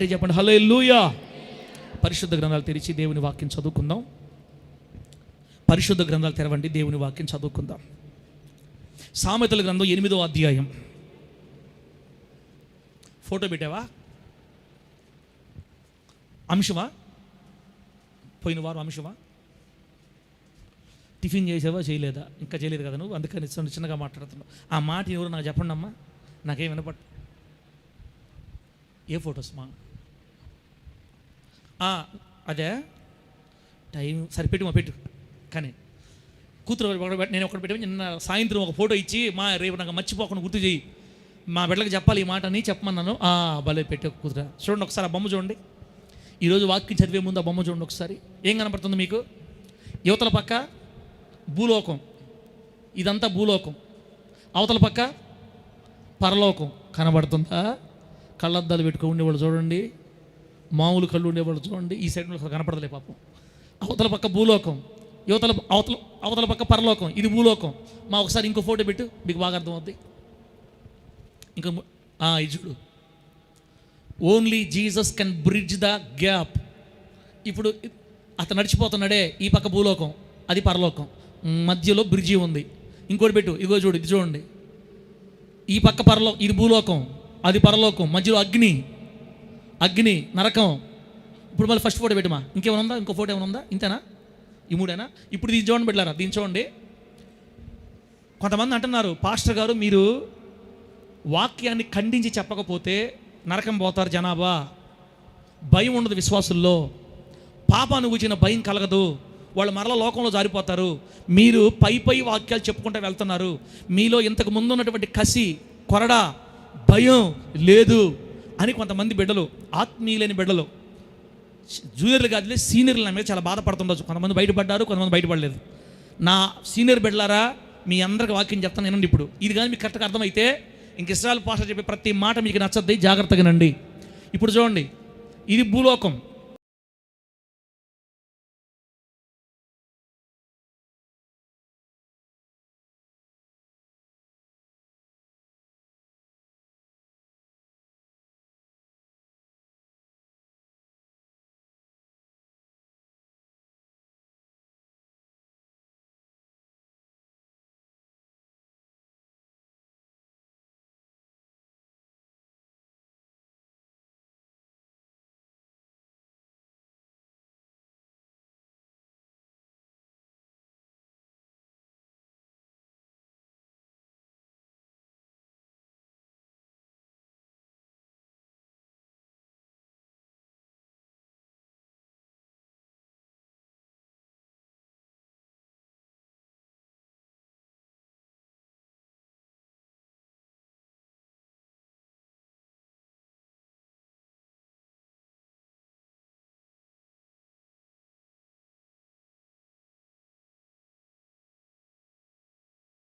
చెప్పండి హల్లెలూయా. పరిశుద్ధ గ్రంథాలు తెరిచి దేవుని వాక్యం చదువుకుందాం. పరిశుద్ధ గ్రంథాలు తెరవండి, దేవుని వాక్యం చదువుకుందాం. సామెతల గ్రంథం 8వ అధ్యాయం. ఫోటో పెట్టావా? అంశమా? పోయిన వారం అంశమా? టిఫిన్ చేసావా? చేయలేదా? ఇంకా చేయలేదు కదా నువ్వు, అందుకని చిన్నగా మాట్లాడుతున్నావు. ఆ మాట ఎవరు నాకు చెప్పండి అమ్మా, నాకేం వినపట్టు. ఏ ఫొటోస్ మా? అదే టైం సరిపెట్టు మా, పెట్టు. కానీ కూతురు నేను ఒకటి పెట్టాను. నిన్న సాయంత్రం ఒక ఫోటో ఇచ్చి, మా రేపు నాకు మర్చిపోకుండా గుర్తు చేయి, మా బిడ్డలకు చెప్పాలి ఈ మాట అని చెప్పమన్నాను. భలే పెట్టే కూతురు. చూడండి ఒకసారి ఆ బొమ్మ చూడండి. ఈరోజు వాక్యం చదివే ముందు ఆ బొమ్మ చూడండి ఒకసారి. ఏం కనపడుతుంది మీకు? యువతల పక్క భూలోకం, ఇదంతా భూలోకం. అవతల పక్క పరలోకం కనబడుతుందా? కళ్ళద్దాలు పెట్టుకో ఉండేవాళ్ళు చూడండి, మామూలు కళ్ళు ఉండేవాళ్ళు చూడండి. ఈ సైడ్ కనపడదులే పాపం. అవతల పక్క భూలోకం, అవతల పక్క పరలోకం, ఇది భూలోకం. ఒకసారి ఇంకో ఫోటో పెట్టు, మీకు బాగా అర్థమవుద్ది. ఇంకా ఇది చూడు. Only Jesus can bridge the gap. ఇప్పుడు అతను నడిచిపోతున్నాడే, ఈ పక్క భూలోకం, అది పరలోకం, మధ్యలో బ్రిడ్జి ఉంది. ఇంకోటి పెట్టు, ఇగో చూడు, ఇది చూడండి. ఈ పక్క ఇది భూలోకం, అది పరలోకం, మధ్యలో అగ్ని నరకం. ఇప్పుడు మళ్ళీ ఫస్ట్ ఫోటో పెట్టమా. ఇంకేమైనా ఉందా? ఇంకో ఫోటో ఏమైనా ఉందా? ఇంతేనా? ఈ మూడేనా? ఇప్పుడు దీన్ని చూడండి పెట్టారా, దీన్ని చూడండి. కొంతమంది అంటున్నారు, పాస్టర్ గారు మీరు వాక్యాన్ని ఖండించి చెప్పకపోతే నరకం పోతారు జనాభా, భయం ఉండదు విశ్వాసుల్లో, పాపాన్ని గురించిన భయం కలగదు, వాళ్ళు మరల లోకంలో జారిపోతారు. మీరు పై వాక్యాలు చెప్పుకుంటూ వెళ్తున్నారు, మీలో ఇంతకు ముందు ఉన్నటువంటి కసి, కొరడ, భయం లేదు అని కొంతమంది బిడ్డలు, ఆత్మీయులేని బిడ్డలు, జూనియర్లు కాదులే సీనియర్లు నా మీద చాలా బాధపడుతుండొచ్చు. కొంతమంది బయటపడ్డారు, కొంతమంది బయటపడలేదు. నా సీనియర్ బిడ్డలారా, మీ అందరికి వాక్యం చెప్తాను వినండి. ఇప్పుడు ఇది కానీ మీకు కరెక్ట్గా అర్థమైతే ఇంక ఇస్రాయల్ పాస్టర్ చెప్పే ప్రతి మాట మీకు నచ్చద్ది, జాగ్రత్తగా నండి. ఇప్పుడు చూడండి, ఇది భూలోకం,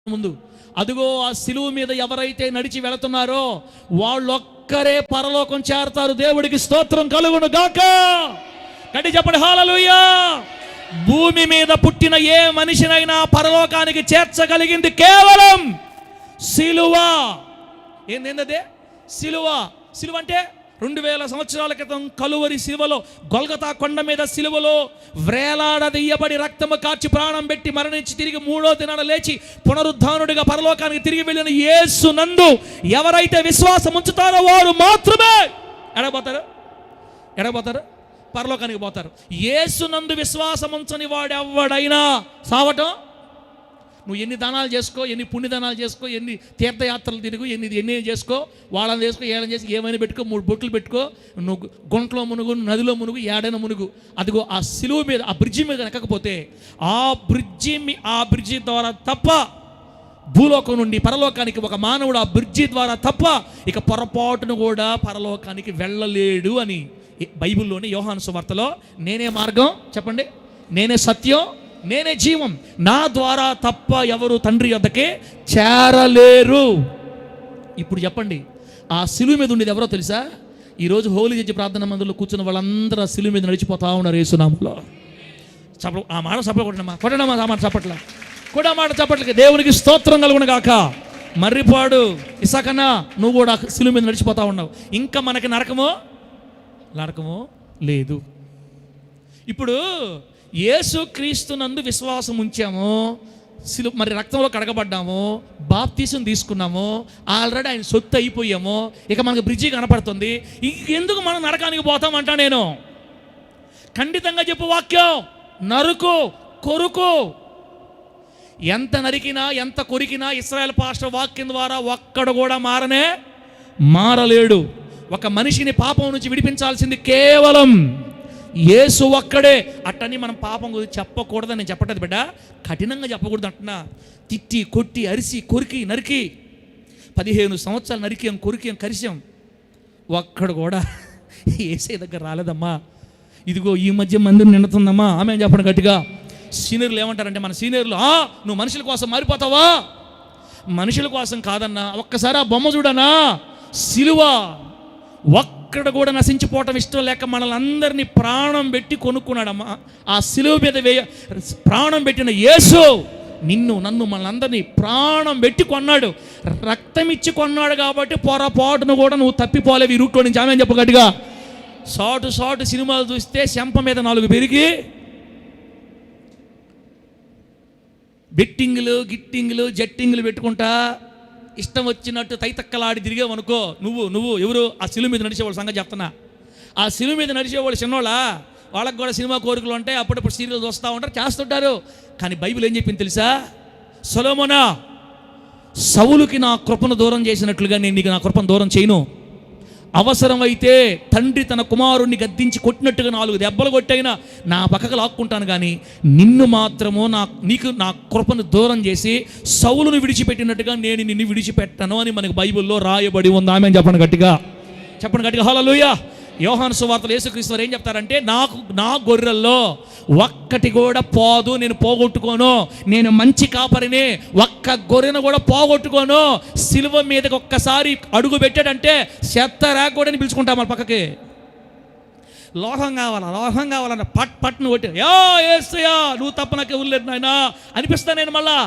ముందు అదిగో ఆ సిలువ మీద ఎవరైతే నడిచి వెళుతున్నారో వాళ్ళొక్కరే పరలోకం చేరతారు. దేవుడికి స్తోత్రం కలుగును గాక. గట్టి చెప్పండి హల్లెలూయా. భూమి మీద పుట్టిన ఏ మనిషినైనా పరలోకానికి చేర్చగలిగింది కేవలం సిలువ. ఏంటంటే సిలువ. సిలువ అంటే 2000 సంవత్సరాల క్రితం కలువరి సిలువలో, గొల్గతా కొండ మీద సిలువలో వ్రేలాడదీయబడి రక్తము కార్చి ప్రాణం పెట్టి మరణించి తిరిగి 3వ దినాన లేచి పునరుద్ధానుడిగా పరలోకానికి తిరిగి వెళ్ళిన యేసు నందు ఎవరైతే విశ్వాసం ఉంచుతారో వారు మాత్రమే ఎడబోతారు పరలోకానికి పోతారు. యేసు నందు విశ్వాసం ఉంచని వాడెవ్వడైనా సావటం. నువ్వు ఎన్ని దానాలు చేసుకో, ఎన్ని పుణ్యదానాలు చేసుకో, ఎన్ని తీర్థయాత్రలు తిరుగు, ఎన్ని చేసుకో, వాళ్ళని చేసుకో, ఏడని చేసి ఏమైనా పెట్టుకో, 3 బొట్లు పెట్టుకో, నువ్వు గుంటలో మునుగు, నదిలో మునుగు, ఏడైనా మునుగు. అదిగో ఆ సిలువ మీద, ఆ బ్రిడ్జి మీద ఎక్కకపోతే ఆ బ్రిడ్జి ద్వారా తప్ప భూలోకం నుండి పరలోకానికి ఒక మానవుడు ఆ బ్రిడ్జి ద్వారా తప్ప ఇక పొరపాటును కూడా పరలోకానికి వెళ్ళలేడు అని బైబిల్లోని యోహాను సువార్తలో, నేనే మార్గం చెప్పండి, నేనే సత్యం, నేనే జీవం, నా ద్వారా తప్ప ఎవరు తండ్రి వద్దకే చేరలేరు. ఇప్పుడు చెప్పండి, ఆ సిలువ మీద ఉండేది ఎవరో తెలుసా? ఈరోజు హోలీ జడ్జి ప్రార్థన మందిరంలో కూర్చున్న వాళ్ళందరూ ఆ సిలువ మీద నడిచిపోతా ఉన్నారు యేసు నామములో. ఆ మాట చప్పట్లు కొట్టడమా, ఆ మాట చప్పట్ల కూడా, మాట చప్పట్లకి దేవునికి స్తోత్రం కలుగును గాక. మర్రిపాడు ఇసాకన్నా, నువ్వు కూడా సిలువ మీద నడిచిపోతా ఉన్నావు. ఇంకా మనకి నరకమో నరకమో లేదు. ఇప్పుడు యేసుక్రీస్తునందు విశ్వాసం ఉంచాము, మరి రక్తంలో కడగబడ్డాము, బాప్తీసం తీసుకున్నాము, ఆల్రెడీ ఆయన సొత్తు అయిపోయాము, ఇక మనకు బ్రిడ్జి కనపడుతుంది, ఇంకెందుకు మనం నరకానికి పోతామంటా నేను? ఖండితంగా చెప్పు వాక్యం, నరుకు కొరుకు. ఎంత నరికినా ఎంత కొరికినా ఇశ్రాయేల్ పాస్టర్ వాక్యం ద్వారా ఒక్కడు కూడా మారలేడు. ఒక మనిషిని పాపం నుంచి విడిపించాల్సింది కేవలం యేసు ఒక్కడే. అట్టని మనం పాపం గురించి చెప్పకూడదని నేను చెప్పట్లేదు బిడ్డ, కఠినంగా చెప్పకూడదు అంటున్నా. తిట్టి కొట్టి అరిసి కొరికి నరికి 15 సంవత్సరాలు నరికాం, కొరికాం, కరిసాం, ఒక్కడు కూడా యేసే దగ్గర రాలేదమ్మా. ఇదిగో ఈ మధ్య మందిరం నిండుతుందమ్మా, ఆమె చెప్పండి గట్టిగా. సీనియర్లు ఏమంటారంటే, మన సీనియర్లు, నువ్వు మనుషుల కోసం మారిపోతావా? మనుషుల కోసం కాదన్నా, ఒక్కసారి ఆ బొమ్మ చూడనా, సిలువ. ఒక్కడ కూడా నశించిపోవటం ఇష్టం లేక మనల్ని అందరినీ ప్రాణం పెట్టి కొనుక్కున్నాడమ్మా. ఆ సిలువ మీద ప్రాణం పెట్టిన యేసు నిన్ను నన్ను మనందరినీ ప్రాణం పెట్టి కొన్నాడు, రక్తం ఇచ్చి కొన్నాడు. కాబట్టి పొరపాటును కూడా నువ్వు తప్పిపోలేవు ఈ రూట్లో నుంచి. ఆమె చెప్పు గట్టిగా. సాటు సినిమాలు చూస్తే చెంప మీద 4 పెరిగి బెట్టింగ్లు గిట్టింగ్లు జట్టింగ్లు పెట్టుకుంటా ఇష్టం వచ్చినట్టు తైతక్కలాడి తిరిగావనుకో, నువ్వు ఎవరు? ఆ సిలువ మీద నడిచేవాళ్ళు సంగతి చెప్తున్నా. ఆ సిలువ మీద నడిచేవాళ్ళు చిన్నోళ్ళ, వాళ్ళకు కూడా సినిమా కోరికలు ఉంటాయి, అప్పుడప్పుడు సీరియల్ చూస్తూ ఉంటారు, చేస్తుంటారు. కానీ బైబిల్ ఏం చెప్పింది తెలుసా? సొలొమోనా, సౌలుకి నా కృపను దూరం చేసినట్లుగా నేను నీకు నా కృపను దూరం చేయను. అవసరమైతే తండ్రి తన కుమారుణ్ణి గద్దించి కొట్టినట్టుగా 4 దెబ్బలు కొట్టైనా నా పక్కకు లాక్కుంటాను, కానీ నిన్ను మాత్రము నీకు నా కృపను దూరం చేసి సౌలును విడిచిపెట్టినట్టుగా నేను నిన్ను విడిచిపెట్టను అని మనకు బైబిల్లో రాయబడి ఉంది. ఆమె చెప్పండి గట్టిగా, హల్లెలూయా. యోహాను సువార్తలో యేసుక్రీస్తు వారు ఏం చెప్తారంటే, నా గొర్రెల్లో ఒక్కటి కూడా పోదు, నేను పోగొట్టుకోను, నేను మంచి కాపరిని, ఒక్క గొర్రెను కూడా పోగొట్టుకోను. సిలువ మీదకి ఒక్కసారి అడుగు పెట్టాడంటే చెత్త రాకూడని పిలుచుకుంటాం మన పక్కకి. లోహం కావాలన్న పట్టును కొట్టి, యేసయ్యా నువ్వు తప్ప నాకు ఎవరు లేదు నాయనా అనిపిస్తా నేను. మళ్ళా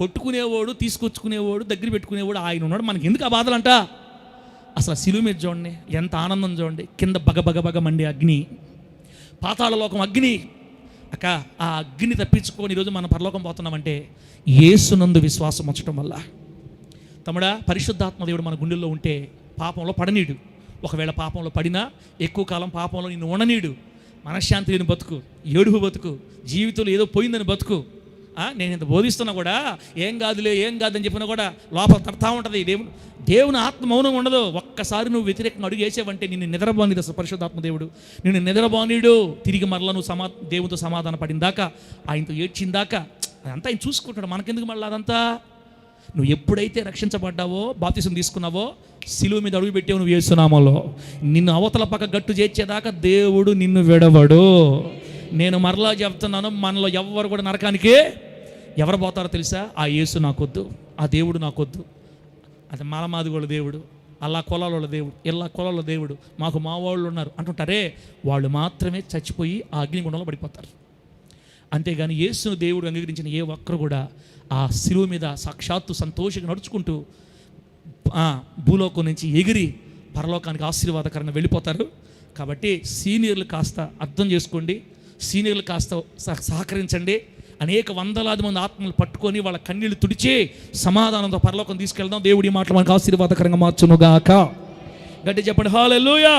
కొట్టుకునేవాడు, తీసుకొచ్చుకునేవాడు, దగ్గర పెట్టుకునేవాడు ఆయన ఉన్నాడు. మనకి ఎందుకు ఆ బాధలంట? అసలు సిలువ మీద చూడండి, ఎంత ఆనందం చూడండి. కింద బగ మండే అగ్ని, పాతాళ లోకం అగ్ని. ఆ అగ్ని తప్పించుకొని ఈరోజు మనం పరలోకం పోతున్నామంటే యేసునందు విశ్వాసం ఉంచడం వల్ల. తమ్ముడా, పరిశుద్ధాత్మ దేవుడు మన గుండెల్లో ఉంటే పాపంలో పడనీడు. ఒకవేళ పాపంలో పడినా ఎక్కువ కాలం పాపంలో నిన్ను ఉండనీడు. మనశ్శాంతి లేని బతుకు, ఏడుపు బతుకు, జీవితంలో ఏదో పోయిందని బతుకు. నేను ఇంత బోధిస్తున్నా కూడా ఏం కాదని చెప్పినా కూడా లోపల తడతా ఉంటుంది. దేవుని ఆత్మ మౌనం ఉండదు. ఒక్కసారి నువ్వు వ్యతిరేకంగా అడుగు వేసేవంటే నిన్ను నిద్రబానిడు. అసలు పరిశుద్ధాత్మ దేవుడు నిన్ను నిద్రబానిడు. తిరిగి మరలా నువ్వు దేవునితో సమాధాన పడిందాకా, ఆయనతో ఏడ్చిందాకా అదంతా ఆయన చూసుకుంటాడు. మనకెందుకు మళ్ళీ అదంతా? నువ్వు ఎప్పుడైతే రక్షించబడ్డావో, బాప్తిసం తీసుకున్నావో, సిలువ మీద అడుగు పెట్టావు నువ్వు యేసు నామములో, నిన్ను అవతల పక్క గట్టు చేర్చేదాకా దేవుడు నిన్ను విడవడు. నేను మరలా చెప్తున్నాను, మనలో ఎవరు కూడా నరకానికి ఎవరు పోతారో తెలుసా? ఆ యేసు నాకొద్దు, ఆ దేవుడు నాకొద్దు. అది మాలమాదిగోళ్ళ దేవుడు, అల్లా కులాల దేవుడు, ఇలా కులాల దేవుడు, మాకు మా వాళ్ళు ఉన్నారు అంటుంటారే, వాళ్ళు మాత్రమే చచ్చిపోయి ఆ అగ్నిగుండంలో పడిపోతారు. అంతేగాని యేసును దేవుడు అంగీకరించిన ఏ ఒక్కరు కూడా ఆ శిలువ మీద సాక్షాత్తు సంతోషంగా నడుచుకుంటూ భూలోకం నుంచి ఎగిరి పరలోకానికి ఆశీర్వాదకరంగా వెళ్ళిపోతారు. కాబట్టి సీనియర్లు కాస్త అర్థం చేసుకోండి, సీనియర్లు కాస్త సహకరించండి. అనేక వందలాది మంది ఆత్మలు పట్టుకొని వాళ్ళ కన్నీళ్లు తుడిచి సమాధానంతో పరలోకం తీసుకెళ్దాం. దేవుడి మాటలు మనకు ఆశీర్వాదకరంగా మార్చునుగాక. గట్టి చెప్పండి హల్లెలూయా.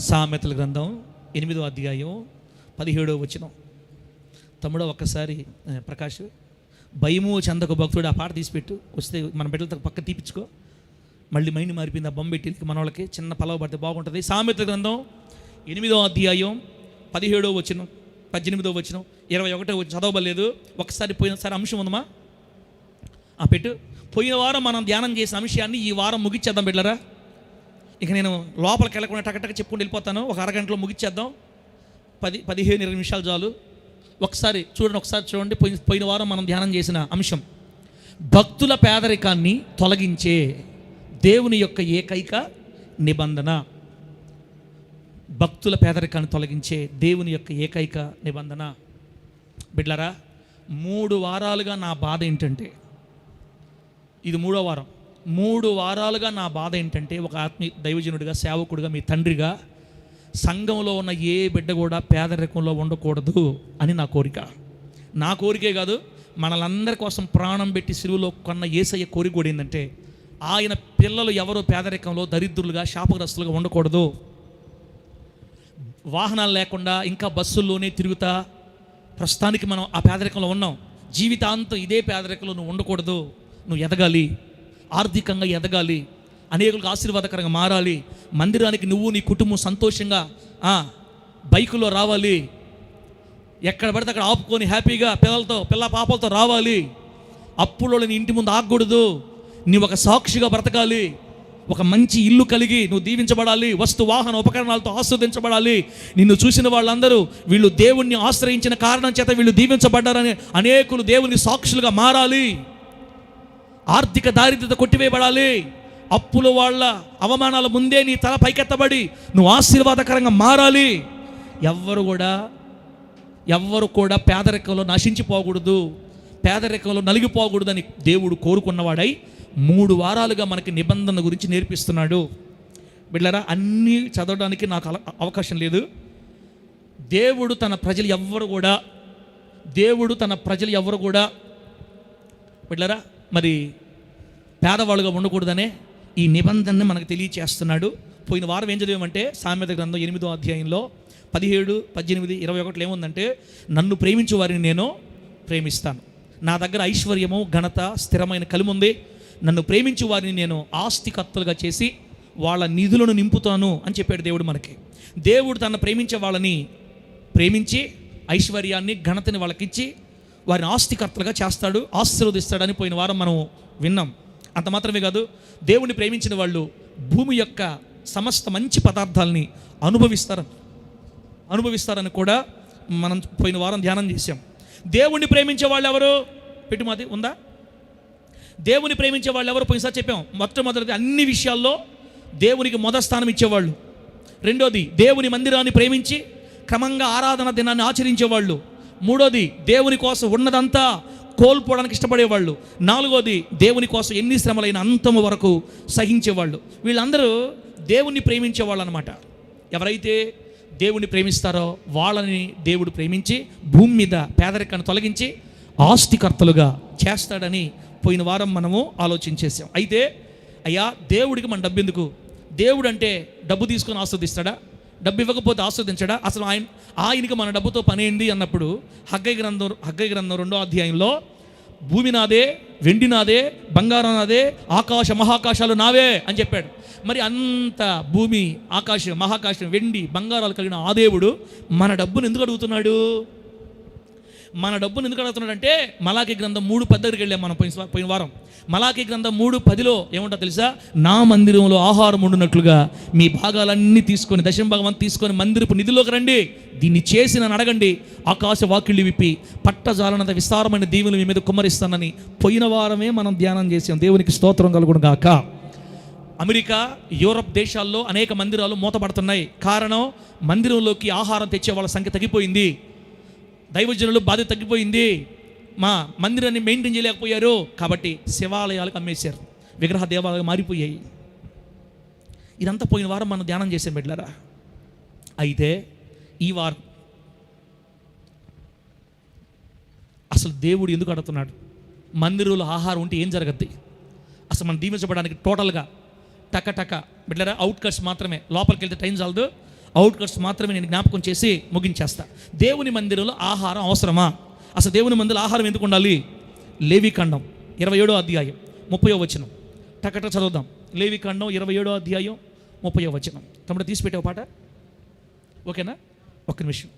సామెతల గ్రంథం 8వ అధ్యాయం 17వ వచనం. తమ్ముడు ఒక్కసారి ప్రకాష్, భయము చందకు భక్తుడు ఆ పాట తీసిపెట్టు, వస్తే మన బిడ్డలతో పక్క తీపించుకో. మళ్ళీ మైండ్ మారిపోయింది ఆ బొమ్మ పెట్టి మన వాళ్ళకి చిన్న పలవ పడితే బాగుంటుంది. సామెతల గ్రంథం 8వ అధ్యాయం 17వ వచనం, 18వ వచనం, 21వ వచనం చదవబడలేదు. ఒకసారి పోయినసారి అంశం ఉందమ్మా పెట్టు. పోయిన వారం మనం ధ్యానం చేసిన అంశాన్ని ఈ వారం ముగిచ్చేద్దాం బిడ్డలారా. ఇక నేను లోపలికి వెళ్ళకుండా టకటక చెప్పుకుంటూ వెళ్ళిపోతాను. ఒక అరగంటలో ముగిచ్చేద్దాం. 15-20 నిమిషాలు చాలు. ఒకసారి చూడండి. పోయిన వారం మనం ధ్యానం చేసిన అంశం భక్తుల పేదరికాన్ని తొలగించే దేవుని యొక్క ఏకైక నిబంధన. భక్తుల పేదరికాన్ని తొలగించే దేవుని యొక్క ఏకైక నిబంధన. బిడ్డలారా, 3 వారాలుగా నా బాధ ఏంటంటే, ఇది 3వ వారం, 3 వారాలుగా నా బాధ ఏంటంటే, ఒక ఆత్మీయ దైవజనుడిగా, సేవకుడిగా, మీ తండ్రిగా, సంఘంలో ఉన్న ఏ బిడ్డ కూడా పేదరికంలో ఉండకూడదు అని నా కోరిక. నా కోరికే కాదు, మనలందరి కోసం ప్రాణం పెట్టి సిలువలో కొన్న యేసయ్య కోరిక కూడా ఏంటంటే, ఆయన పిల్లలు ఎవరు పేదరికంలో, దరిద్రులుగా, శాపగ్రస్తులుగా ఉండకూడదు. వాహనాలు లేకుండా ఇంకా బస్సుల్లోనే తిరుగుతా ప్రస్తుతానికి మనం ఆ పేదరికంలో ఉన్నాం. జీవితాంతం ఇదే పేదరికంలో నువ్వు ఉండకూడదు. నువ్వు ఎదగాలి, ఆర్థికంగా ఎదగాలి, అనేకులకు ఆశీర్వాదకరంగా మారాలి, మందిరానికి నువ్వు నీ కుటుంబం సంతోషంగా బైకులో రావాలి, ఎక్కడ పడితే అక్కడ ఆపుకొని హ్యాపీగా పిల్ల పాపలతో రావాలి, అప్పులో నీ ఇంటి ముందు ఆగకూడదు, నువ్వు ఒక సాక్షిగా బ్రతకాలి, ఒక మంచి ఇల్లు కలిగి నువ్వు దీవించబడాలి, వస్తు వాహన ఉపకరణాలతో ఆస్వాదించబడాలి. నిన్ను చూసిన వాళ్ళందరూ వీళ్ళు దేవుణ్ణి ఆశ్రయించిన కారణం చేత వీళ్ళు దీవించబడ్డారని అనేకులు దేవుని సాక్షులుగా మారాలి. ఆర్థిక దారిద్ర్యత కొట్టివేయబడాలి. అప్పుల వాళ్ళ అవమానాల ముందే నీ తల పైకెత్తబడి నువ్వు ఆశీర్వాదకరంగా మారాలి. ఎవ్వరు కూడా పేదరికంలో నశించిపోకూడదు, పేదరికంలో నలిగిపోకూడదని దేవుడు కోరుకున్నవాడై 3 వారాలుగా మనకి నిబంధన గురించి నేర్పిస్తున్నాడు. బిడ్డలారా, అన్నీ చదవడానికి నాకు అవకాశం లేదు. దేవుడు తన ప్రజలు ఎవ్వరు కూడా బిడ్డలారా మరి పేదవాళ్ళుగా ఉండకూడదనే ఈ నిబంధనని మనకు తెలియచేస్తున్నాడు. పోయిన వారం ఏం చదివామంటే, సామెత గ్రంథం 8వ అధ్యాయంలో 17, 18, 21 ఏముందంటే, నన్ను ప్రేమించు వారిని నేను ప్రేమిస్తాను, నా దగ్గర ఐశ్వర్యము, ఘనత, స్థిరమైన కలిముంది, నన్ను ప్రేమించు వారిని నేను ఆస్తికర్తలుగా చేసి వాళ్ళ నిధులను నింపుతాను అని చెప్పాడు దేవుడు మనకి. దేవుడు తన ప్రేమించే వాళ్ళని ప్రేమించి ఐశ్వర్యాన్ని, ఘనతని వాళ్ళకిచ్చి వారిని ఆస్తికర్తలుగా చేస్తాడు, ఆశీర్వదిస్తాడని పోయిన వారం మనం విన్నాం. అంత మాత్రమే కాదు, దేవుణ్ణి ప్రేమించిన వాళ్ళు భూమి యొక్క సమస్త మంచి పదార్థాలని అనుభవిస్తారని కూడా మనం పోయిన వారం ధ్యానం చేశాం. దేవుణ్ణి ప్రేమించే వాళ్ళు ఎవరు? పెట్టుమాది ఉందా? దేవుని ప్రేమించే వాళ్ళు ఎవరు? పోయినసారి చెప్పాం. మొట్టమొదటిది అన్ని విషయాల్లో దేవునికి మొదటి స్థానం ఇచ్చేవాళ్ళు. రెండోది దేవుని మందిరాన్ని ప్రేమించి క్రమంగా ఆరాధన దినాన్ని ఆచరించేవాళ్ళు. మూడోది దేవుని కోసం ఉన్నదంతా కోల్పోవడానికి ఇష్టపడేవాళ్ళు. నాలుగోది దేవుని కోసం ఎన్ని శ్రమలైన అంతము వరకు సహించేవాళ్ళు. వీళ్ళందరూ దేవుణ్ణి ప్రేమించేవాళ్ళు అనమాట. ఎవరైతే దేవుణ్ణి ప్రేమిస్తారో వాళ్ళని దేవుడు ప్రేమించి భూమి మీద పేదరికాన్ని తొలగించి ఆస్తికర్తలుగా చేస్తాడని పోయిన వారం మనము ఆలోచించేసాం. అయితే అయ్యా, దేవుడికి మన డబ్బు ఎందుకు? దేవుడు అంటే డబ్బు తీసుకొని ఆస్వాదిస్తాడా? డబ్బు ఇవ్వకపోతే ఆస్వాదించడా? అసలు ఆయనకి మన డబ్బుతో పని ఏంది అన్నప్పుడు హగ్గయి గ్రంథం 2వ అధ్యాయంలో భూమి నాదే, వెండి నాదే, బంగారం నాదే, ఆకాశ మహాకాశాలు నావే అని చెప్పాడు. మరి అంత భూమి, ఆకాశం, మహాకాశం, వెండి, బంగారాలు కలిగిన ఆ దేవుడు మన డబ్బును ఎందుకు అడుగుతున్నాడు? మన డబ్బును ఎందుకు అడుగుతున్నాడంటే, మలాకీ గ్రంథం 3:10 దగ్గరికి వెళ్ళాం మనం పోయిన వారం. మలాకీ గ్రంథం 3:10లో ఏముంటో తెలుసా? నా మందిరంలో ఆహారం ఉండునట్లుగా మీ భాగాలన్నీ తీసుకొని, దశమ భాగం అంతా తీసుకొని మందిరపు నిధిలోకి రండి, దీన్ని చేసి నన్ను అడగండి, ఆకాశ వాకిళ్ళు విప్పి పట్టజాలనంత విస్తారమైన దీవులు మీ మీద కుమ్మరిస్తానని పోయిన వారమే మనం ధ్యానం చేసాం. దేవునికి స్తోత్రం కలుగును గాక. అమెరికా, యూరప్ దేశాల్లో అనేక మందిరాలు మూతపడుతున్నాయి. కారణం, మందిరంలోకి ఆహారం తెచ్చే వాళ్ళ సంఖ్య తగ్గిపోయింది, దైవజనులు బాధ్యత తగ్గిపోయింది, మా మందిరాన్ని మెయింటైన్ చేయలేకపోయారు. కాబట్టి శివాలయాలకు అమ్మేశారు, విగ్రహ దేవాలయాలు మారిపోయాయి. ఇదంతా పోయిన వారం మనం ధ్యానం చేసాం బిడ్డలారా. అయితే ఈ వారం అసలు దేవుడు ఎందుకు అడుగుతున్నాడు? మందిరంలో ఆహారం ఉంటే ఏం జరగద్ది? అసలు మనం దీవించబడడానికి టోటల్గా టక బిడ్డలారా, అవుట్కట్స్ మాత్రమే, లోపలికి వెళ్తే టైం చాలదు, అవుట్కట్స్ మాత్రమే నేను జ్ఞాపకం చేసి ముగించేస్తా. దేవుని మందిరంలో ఆహారం అవసరమా? అసలు దేవుని మందిరంలో ఆహారం ఎందుకు ఉండాలి? లేవికాండం 27వ అధ్యాయం 30వ వచనం టక చదువుదాం. లేవికాండం 27వ అధ్యాయం 30వ వచనం. తమ్ముడు తీసిపెట్టావు పాట, ఓకేనా? ఒక్క నిమిషం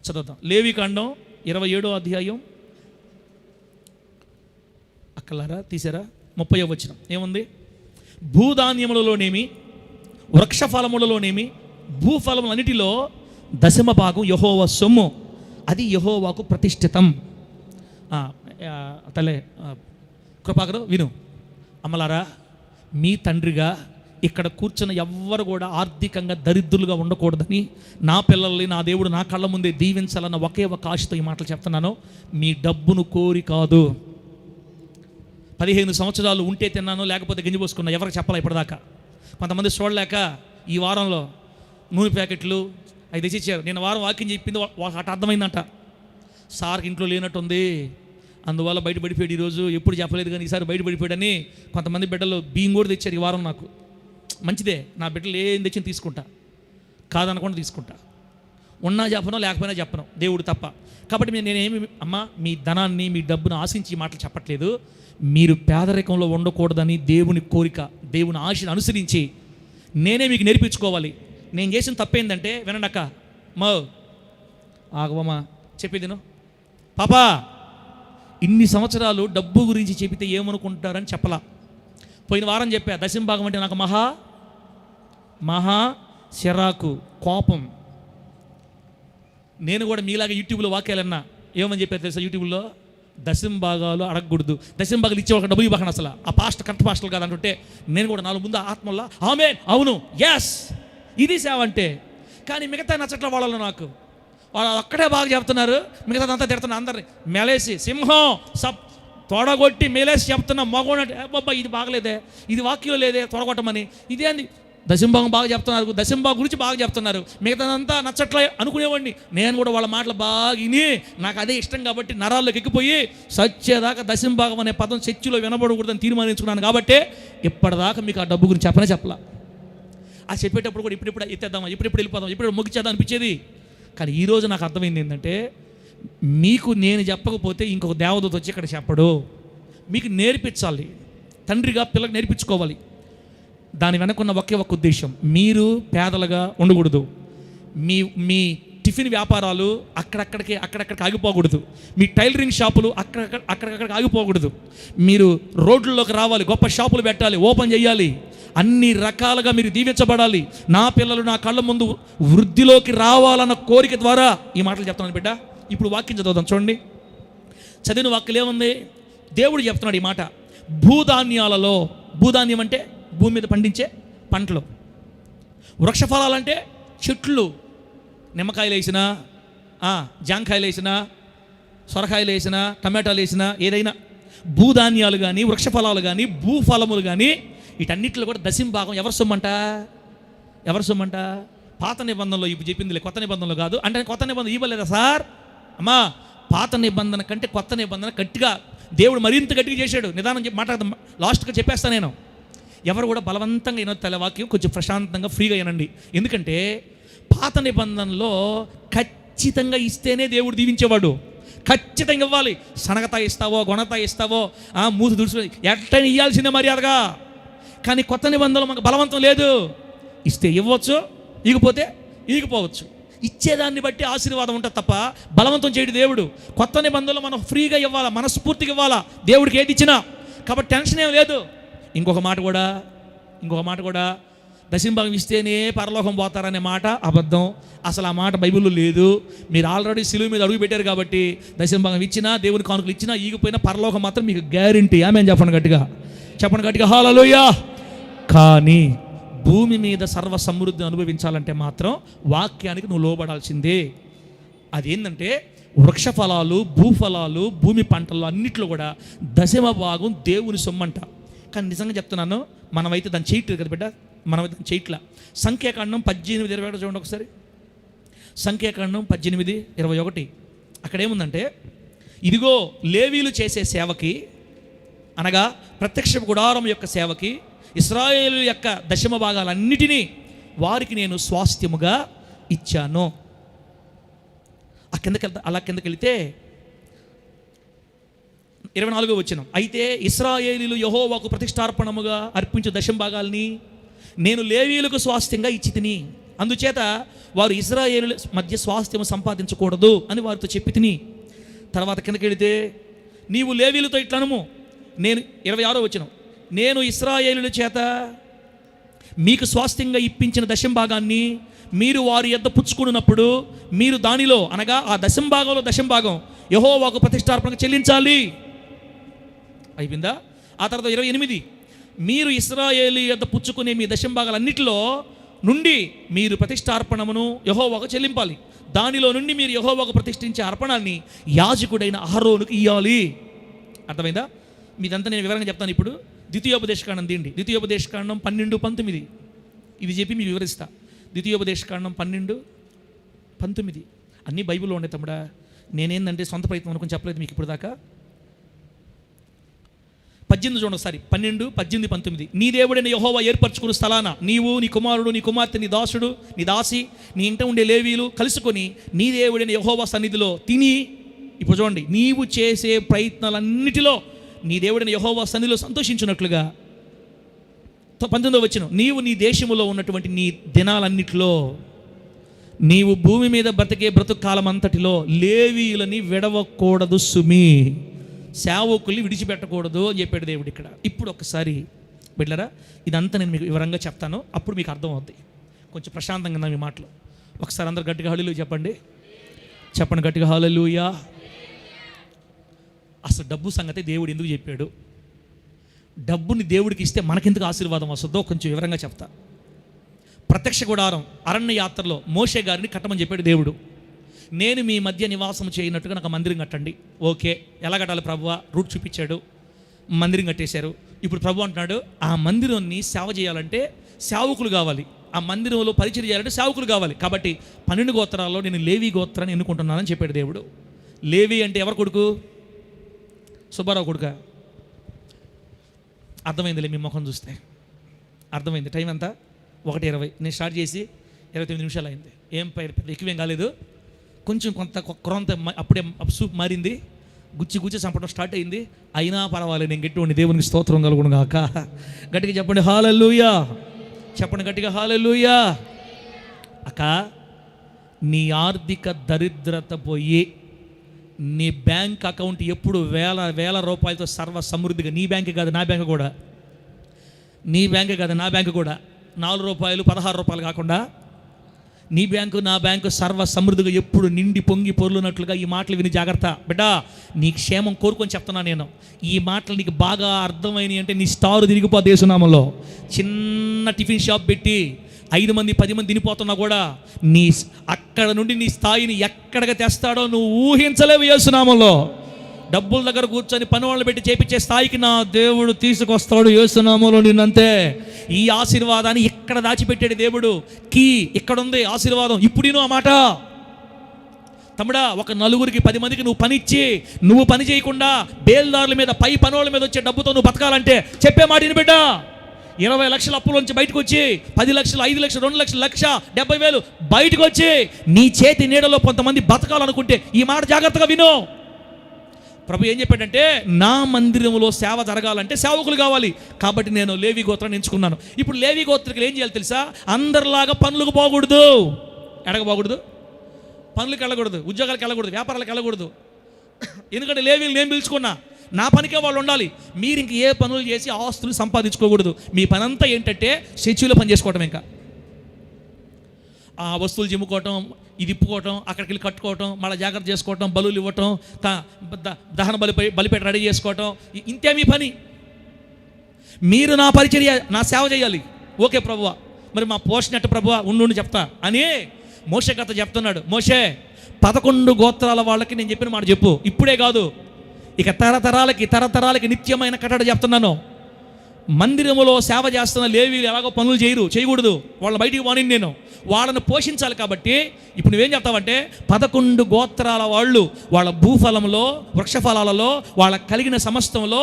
చదువుదాం. లేవికాండం 27వ అధ్యాయం, అక్కలారా తీసారా? 30వ వచనం ఏముంది? భూధాన్యములలోనేమి, వృక్షఫలములలోనేమి, భూఫలములన్నిటిలో 10వ భాగం యెహోవా సొమ్ము, అది యెహోవాకు ప్రతిష్ఠితం. తలే కృపాకరు విను. అమ్మలారా, మీ తండ్రిగా ఇక్కడ కూర్చున్న ఎవ్వరు కూడా ఆర్థికంగా దరిద్రులుగా ఉండకూడదని, నా పిల్లల్ని నా దేవుడు నా కళ్ళ ముందే దీవించాలన్న ఒకే ఒక ఆశతో ఈ మాటలు చెప్తున్నాను. మీ డబ్బును కోరి కాదు. 15 సంవత్సరాలు ఉంటే తిన్నాను, లేకపోతే గింజి పోసుకున్నా. ఎవరికి చెప్పాలి ఇప్పటిదాకా? కొంతమంది చూడలేక ఈ వారంలో నూనె ప్యాకెట్లు అవి తెచ్చిచ్చారు. నేను వారం వాక్యం చెప్పింది వాళ్ళకి అట్ట అర్థమైందంట. సార్కి ఇంట్లో లేనట్టుంది, అందువల్ల బయటపడిపోయాడు ఈరోజు. ఎప్పుడు చెప్పలేదు కానీ ఈసారి బయటపడిపోయాడని కొంతమంది బిడ్డలు బియ్యం కూడా తెచ్చారు ఈ వారం. నాకు మంచిదే, నా బిడ్డలు ఏం తెచ్చి తీసుకుంటా, కాదనకుండా తీసుకుంటా. ఉన్నా చెప్పను, లేకపోయినా చెప్పను, దేవుడు తప్ప. కాబట్టి నేనేమి అమ్మా మీ ధనాన్ని మీ డబ్బును ఆశించి మాటలు చెప్పట్లేదు. మీరు పేదరికంలో ఉండకూడదని దేవుని కోరిక, దేవుని ఆశను అనుసరించి నేనే మీకు నేర్పించుకోవాలి. నేను చేసిన తప్పేందంటే, వినండి అక్క, ఆగవమ్మా చెప్పేదిను, పాపా ఇన్ని సంవత్సరాలు డబ్బు గురించి చెబితే ఏమనుకుంటారని చెప్పలా. పోయిన వారం చెప్పా, దశంభాగం అంటే నాకు మహా చిరాకు, కోపం. నేను కూడా మీలాగా యూట్యూబ్లో వాక్యాలన్నా ఏమని చెప్పారు తెలుసా? యూట్యూబ్లో దశంభాగాలు అడగకూడదు, దశంభాగాలు ఇచ్చే ఒక డబ్బులు ఇవ్వకండి అసలు. ఆ కరెక్ట్ పాస్టర్లు కాదంటుంటే నేను కూడా 4 ముందు ఆత్మల్లా ఆమెన్, అవును, ఎస్, ఇది సేవ అంటే. కానీ మిగతా నచ్చట్ల వాళ్ళలో నాకు వాళ్ళు అక్కడే బాగా చెప్తున్నారు, మిగతాదంతా తిడుతున్నా. అందరిని మెలేసి సింహం తొడగొట్టి మేలేసి చెప్తున్నా. మగోడంటే బాబా ఇది బాగలేదే, ఇది వాక్యం లేదే తొడగొట్టమని. ఇదేంది దశంభాగం బాగా చెప్తున్నారు, దశంభాగం గురించి బాగా చెప్తున్నారు, మిగతాదంతా నచ్చట్లే అనుకునేవాడిని. నేను కూడా వాళ్ళ మాటలు బాగా విని నాకు అదే ఇష్టం కాబట్టి నరాల్లోకి ఎక్కిపోయి సచ్చేదాకా దశంభాగం అనే పదం చర్చిలో వినబడకూడదని తీర్మానించుకున్నాను. కాబట్టి ఇప్పటిదాకా మీకు ఆ డబ్బు గురించి చెప్పలా. ఆ చెప్పేటప్పుడు కూడా ఇప్పుడిప్పుడు ఎత్తేద్దామా, ఇప్పుడు వెళ్ళిపోదాం, ఇప్పుడు ముగిచ్చేద్దాం అనిపించేది. కానీ ఈరోజు నాకు అర్థమైంది ఏంటంటే, మీకు నేను చెప్పకపోతే ఇంకొక దేవదూత వచ్చి ఇక్కడ చెప్పడు. మీకు నేర్పించాలి, తండ్రిగా పిల్లలకు నేర్పించుకోవాలి. దాని వెనకున్న ఒకే ఒక ఉద్దేశం, మీరు పేదలుగా ఉండకూడదు. మీ టిఫిన్ వ్యాపారాలు అక్కడక్కడికి ఆగిపోకూడదు. మీ టైలరింగ్ షాపులు అక్కడికి ఆగిపోకూడదు. మీరు రోడ్లలోకి రావాలి, గొప్ప షాపులు పెట్టాలి, ఓపెన్ చేయాలి, అన్ని రకాలుగా మీరు దీవించబడాలి. నా పిల్లలు నా కళ్ళ ముందు వృద్ధిలోకి రావాలన్న కోరిక ద్వారా ఈ మాటలు చెప్తున్నాను బిడ్డ. ఇప్పుడు వాక్యం చదువుదాం, చూడండి. చదివిన వాక్యం ఏముంది? దేవుడు చెప్తున్నాడు ఈ మాట. భూధాన్యాలలో, భూధాన్యం అంటే భూమి మీద పండించే పంటలు, వృక్షఫలాలంటే చెట్లు, నిమ్మకాయలు వేసినా, జాంకాయలు వేసినా, సొరకాయలు వేసినా, టమాటాలు వేసినా, ఏదైనా భూధాన్యాలు కానీ వృక్షఫలాలు కానీ భూఫలములు కానీ వీటన్నిటిలో కూడా దశంభాగం ఎవరి సొమ్మంట? పాత నిబంధనలో ఇప్పుడు చెప్పింది, కొత్త నిబంధనలో కాదు. అంటే కొత్త నిబంధన ఇవ్వలేదా సార్? అమ్మా, పాత నిబంధన కంటే కొత్త నిబంధన గట్టిగా దేవుడు మరింత గట్టిగా చేశాడు. నిదానం మాట్లాడదాం, లాస్ట్గా చెప్పేస్తాను నేను. ఎవరు కూడా బలవంతంగా వినొద్దు, వాక్యం కొంచెం ప్రశాంతంగా ఫ్రీగా వినండి. ఎందుకంటే పాత నిబంధనలో ఖచ్చితంగా ఇస్తేనే దేవుడు దీవించేవాడు. ఖచ్చితంగా ఇవ్వాలి. సనగతా ఇస్తావో, గొనతా ఇస్తావో, మూతి దుడుచు ఎట్లయినా ఇవ్వాల్సిందే మర్యాదగా. కానీ కొత్త నిబంధనలు మనకు బలవంతం లేదు. ఇస్తే ఇవ్వచ్చు, ఇగిపోతే ఇగిపోవచ్చు. ఇచ్చేదాన్ని బట్టి ఆశీర్వాదం ఉంటుంది తప్ప బలవంతం చేయడు దేవుడు. కొత్త నిబంధనలు మనం ఫ్రీగా ఇవ్వాలా, మనస్ఫూర్తిగా ఇవ్వాలా దేవుడికి ఏది ఇచ్చినా. కాబట్టి టెన్షన్ ఏం లేదు. ఇంకొక మాట కూడా దశంభాగం ఇస్తేనే పరలోకం పోతారనే మాట అబద్ధం. అసలు ఆ మాట బైబిల్లో లేదు. మీరు ఆల్రెడీ సిలువ మీద అడుగు పెట్టారు కాబట్టి దశంభాగం ఇచ్చినా, దేవుని కానుకలు ఇచ్చినా, ఈగిపోయినా పరలోకం మాత్రం మీకు గ్యారంటీ. ఆమె చెప్పండి గట్టిగా హల్లెలూయా. కానీ భూమి మీద సర్వ సమృద్ధిని అనుభవించాలంటే మాత్రం వాక్యానికి నువ్వు లోబడాల్సిందే. అదేంటంటే వృక్షఫలాలు, భూఫలాలు, భూమి పంటలు అన్నిట్లో కూడా దశమ భాగం దేవుని సొమ్మంట. కానీ నిజంగా చెప్తున్నాను, మనమైతే దాన్ని చేయట్లేదు కదా బిడ్డ, మనమైతే దాన్ని చేయట్లా. సంఖ్యాకాండం 18:21 చూడండి ఒకసారి. సంఖ్యాకాండం 18:21 అక్కడ ఏముందంటే, ఇదిగో లేవీలు చేసే సేవకి, అనగా ప్రత్యక్ష గుడారం యొక్క సేవకి ఇశ్రాయేలు యొక్క దశమ భాగాలన్నిటినీ వారికి నేను స్వాస్థ్యముగా ఇచ్చాను. అలా కిందకి వెళితే 24వ వచనం, అయితే ఇశ్రాయేలీయులు యెహోవాకు ప్రతిష్టార్పణముగా అర్పించు దశమ భాగాల్ని నేను లేవీయులకు స్వాస్థ్యంగా ఇచ్చి తిని, అందుచేత వారు ఇశ్రాయేలుల మధ్య స్వాస్థ్యము సంపాదించకూడదు అని వారితో చెప్పి తిని. తర్వాత కిందకి వెళితే, నీవు లేవీయులతో ఇట్లనము, నేను 26వ వచనం, నేను ఇశ్రాయేలుల చేత మీకు స్వాస్థ్యంగా ఇప్పించిన దశమ భాగాన్ని మీరు వారి యొద్ద పుచ్చుకున్నప్పుడు మీరు దానిలో, అనగా ఆ దశమ భాగంలో దశమ భాగం యెహోవాకు ప్రతిష్టార్పణగా చెల్లించాలి. అయిపోయిందా? ఆ తర్వాత 28, మీరు ఇశ్రాయేలు యొద్ద పుచ్చుకునే మీ దశమ భాగాలన్నిటిలో నుండి మీరు ప్రతిష్టార్పణమును యెహోవాకు చెల్లింపాలి. దానిలో నుండి మీరు యెహోవాకు ప్రతిష్ఠించే అర్పణాన్ని యాజకుడైన అహరోనుకు ఇవ్వాలి. అర్థమైందా? మీదంతా నేను వివరంగా చెప్తాను. ఇప్పుడు ద్వితీయోపదేశకాండం తీయండి. ద్వితీయోపదేశకాండం 12:19 ఇది చెప్పి మీకు వివరిస్తా. ద్వితీయోపదేశకాండం 12:19 అన్నీ బైబిల్లో ఉండే తమ్ముడా. నేనేందంటే సొంత ప్రయత్నం అనుకుని చెప్పలేదు మీకు ఇప్పుడు దాకా. 18 చూడండి ఒకసారి. 12, 18, 19. నీ దేవుడైన యెహోవా ఏర్పరచుకున్న స్థలాన నీవు, నీ కుమారుడు, నీ కుమార్తె, నీ దాసుడు, నీ దాసి, నీ ఇంట ఉండే లేవీలు కలుసుకొని నీ దేవుడైన యెహోవా సన్నిధిలో తిని, ఇప్పుడు చూడండి, నీవు చేసే ప్రయత్నాలన్నిటిలో నీ దేవుడైన యెహోవా సన్నిధిలో సంతోషించినట్లుగా. 19వ వచనం, నీవు నీ దేశములో ఉన్నటువంటి నీ దినాలన్నిటిలో, నీవు భూమి మీద బ్రతికే బ్రతుకు కాలం అంతటిలో లేవీయులని విడవకూడదు సుమి, సేవకుల్ని విడిచిపెట్టకూడదు అని చెప్పాడు దేవుడు ఇక్కడ. ఇప్పుడు ఒకసారి బిడ్డలారా ఇదంతా నేను మీకు వివరంగా చెప్తాను, అప్పుడు మీకు అర్థం అవుతుంది. కొంచెం ప్రశాంతంగా ఉన్న మీ మాటలు. ఒకసారి అందరు గట్టిగా హల్లెలూయా చెప్పండి. చెప్పండి గట్టిగా హల్లెలూయా. అసలు డబ్బు సంగతి దేవుడు ఎందుకు చెప్పాడు, డబ్బుని దేవుడికి ఇస్తే మనకెందుకు ఆశీర్వాదం వస్తుందో కొంచెం వివరంగా చెప్తా. ప్రత్యక్ష గుడారం అరణ్య యాత్రలో మోషే గారిని కట్టమని చెప్పాడు దేవుడు. నేను మీ మధ్య నివాసం చేయనట్టుగా నాకు మందిరం కట్టండి. ఓకే, ఎలా కట్టాలి ప్రభువా? రూట్ చూపించాడు, మందిరం కట్టేశారు. ఇప్పుడు ప్రభు అంటున్నాడు, ఆ మందిరాన్ని సేవ చేయాలంటే సేవకులు కావాలి, ఆ మందిరంలో పరిచయం చేయాలంటే సేవకులు కావాలి. కాబట్టి 12 గోత్రాల్లో నేను లేవి గోత్రాన్ని ఎన్నుకుంటున్నానని చెప్పాడు దేవుడు. లేవి అంటే ఎవరు కొడుకు? సుబ్బారావు కొడుక? అర్థమైందిలే మీ ముఖం చూస్తే అర్థమైంది. టైం ఎంత? 1:20. నేను స్టార్ట్ చేసి 29 నిమిషాలు అయింది. ఏం ఎక్కువేం కాలేదు, కొంచెం కొంత అప్పుడే సూప్ మారింది, గుచ్చి చంపడం స్టార్ట్ అయింది. అయినా పర్వాలేదు, నేను గట్టి ఉండి దేవునికి స్తోత్రం కలుగును గాక. గట్టిగా చెప్పండి హల్లెలూయా. చెప్పండి గట్టిగా హల్లెలూయా. అక్క, నీ ఆర్థిక దరిద్రత పోయి నీ బ్యాంక్ అకౌంట్ ఎప్పుడు వేల రూపాయలతో సర్వ సమృద్ధిగా, నీ బ్యాంకే కాదు నా బ్యాంకు కూడా, నీ బ్యాంకే కాదు నా బ్యాంకు కూడా 4 రూపాయలు 16 రూపాయలు కాకుండా నీ బ్యాంకు నా బ్యాంకు సర్వ సమృద్ధిగా ఎప్పుడు నిండి పొంగి పొర్లునట్లుగా. ఈ మాటలు విని జాగ్రత్త బిడ్డా, నీ క్షేమం కోరుకొని చెప్తున్నా నేను. ఈ మాటలు నీకు బాగా అర్థమైనవి అంటే నీ స్టారు తిరిగిపోతే యేసునామంలో. చిన్న టిఫిన్ షాప్ పెట్టి 5 మంది 10 మంది తినిపోతున్నా కూడా నీ అక్కడ నుండి నీ స్థాయిని ఎక్కడికి తెస్తాడో నువ్వు ఊహించలేవు యేసునామంలో. డబ్బుల దగ్గర కూర్చొని పని వాళ్ళని పెట్టి చేపించే స్థాయికి నా దేవుడు తీసుకొస్తాడు యేసునామంలో నిన్నంతే. ఈ ఆశీర్వాదాన్ని ఇక్కడ దాచిపెట్టాడు దేవుడు. కీ ఇక్కడ ఉంది ఆశీర్వాదం. ఇప్పుడు నేను ఆ మాట తమ్ముడా, ఒక 9గురికి 10 మందికి నువ్వు పని ఇచ్చి, నువ్వు పని చేయకుండా బేల్దారుల మీద పై పనుల మీద వచ్చే డబ్బుతో నువ్వు బతకాలంటే చెప్పే మాట విను బిడ్డ. 20 లక్షల అప్పులోంచి బయటకు వచ్చి 10 లక్షలు 5 లక్షలు 2 లక్షలు 1,70,000 బయటకు వచ్చి నీ చేతి నీడలో కొంతమంది బతకాలనుకుంటే ఈ మాట జాగ్రత్తగా విను. ప్రభు ఏం చెప్పాడంటే, నా మందిరంలో సేవ జరగాలంటే సేవకులు కావాలి. కాబట్టి నేను లేవి గోత్రాన్ని ఎంచుకున్నాను. ఇప్పుడు లేవి గోత్రికులు ఏం చేయాలి తెలుసా? అందరిలాగా పనులకు పోకూడదు. ఎడగపోకూడదు, పనులకు వెళ్ళకూడదు, ఉద్యోగాలకు వెళ్ళకూడదు, వ్యాపారాలకు వెళ్ళకూడదు. ఎందుకంటే లేవీలు నేను పిలుచుకున్నా, నా పనికే వాళ్ళు ఉండాలి. మీరు ఇంక ఏ పనులు చేసి ఆస్తులు సంపాదించుకోకూడదు. మీ పని అంతా ఏంటంటే చర్చిలో పని చేసుకోవటం. ఇంకా ఆ వస్తువులు జిమ్ముకోవటం, ఇది ఇప్పుకోవటం, అక్కడికి వెళ్ళి కట్టుకోవటం, మళ్ళీ జాగ్రత్త చేసుకోవటం, బలులు ఇవ్వటం, దహన బలిపేట రెడీ చేసుకోవటం, ఇంతే మీ పని. మీరు నా పరిచర్య, నా సేవ చేయాలి. ఓకే ప్రభువా, మరి మా పోషణ ఎట్ట ప్రభువా? ఉండు చెప్తా అని మోషే కథ చెప్తున్నాడు. మోషే 11 గోత్రాల వాళ్ళకి నేను చెప్పిన మాట చెప్పు. ఇప్పుడే కాదు, ఇక తరతరాలకి నిత్యమైన కట్టడ చెప్తున్నాను. మందిరములో సేవ చేస్తున్న లేవీలు ఎలాగో పనులు చేయకూడదు. వాళ్ళని బయటికి పోని, నేను వాళ్ళని పోషించాలి. కాబట్టి ఇప్పుడు నువ్వేం చెప్తావంటే 11 గోత్రాల వాళ్ళు వాళ్ళ భూఫలంలో, వృక్షఫలాలలో, వాళ్ళకి కలిగిన సమస్తంలో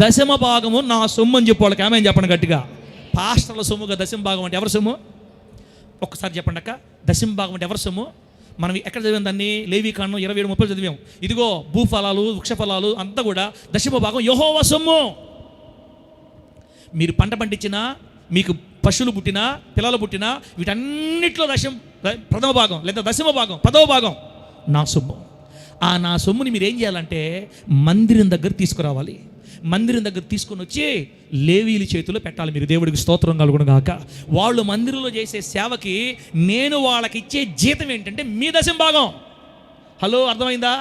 10వ భాగము నా సొమ్ము అని చెప్పి వాళ్ళకి ఆమె చెప్పండి గట్టిగా. పాస్టర్ల సొమ్ముగా 10వ భాగం అంటే ఎవరి సొమ్ము? ఒక్కసారి చెప్పండి అక్క, 10వ భాగం అంటే ఎవరి సొమ్ము? మనం ఎక్కడ చదివాం దాన్ని? లేవీకాండం 27-30 చదివాం. ఇదిగో భూఫలాలు, వృక్షఫలాలు అంతా కూడా 10వ భాగం యెహోవా సొమ్ము. మీరు పంట పండించినా, మీకు పశువులు పుట్టినా, పిల్లలు పుట్టినా, వీటన్నిటిలో ప్రథమ భాగం లేదా 10వ భాగం 10వ భాగం నా సొమ్ము. ఆ నా సొమ్ముని మీరు ఏం చేయాలంటే మందిరం దగ్గర తీసుకురావాలి. మందిరం దగ్గర తీసుకొని వచ్చి లేవీల చేతిలో పెట్టాలి. మీరు దేవుడికి స్తోత్రం కలుగును గాక. వాళ్ళు మందిరంలో చేసే సేవకి నేను వాళ్ళకి ఇచ్చే జీతం ఏంటంటే మీ 10వ భాగం. హలో, అర్థమైందా?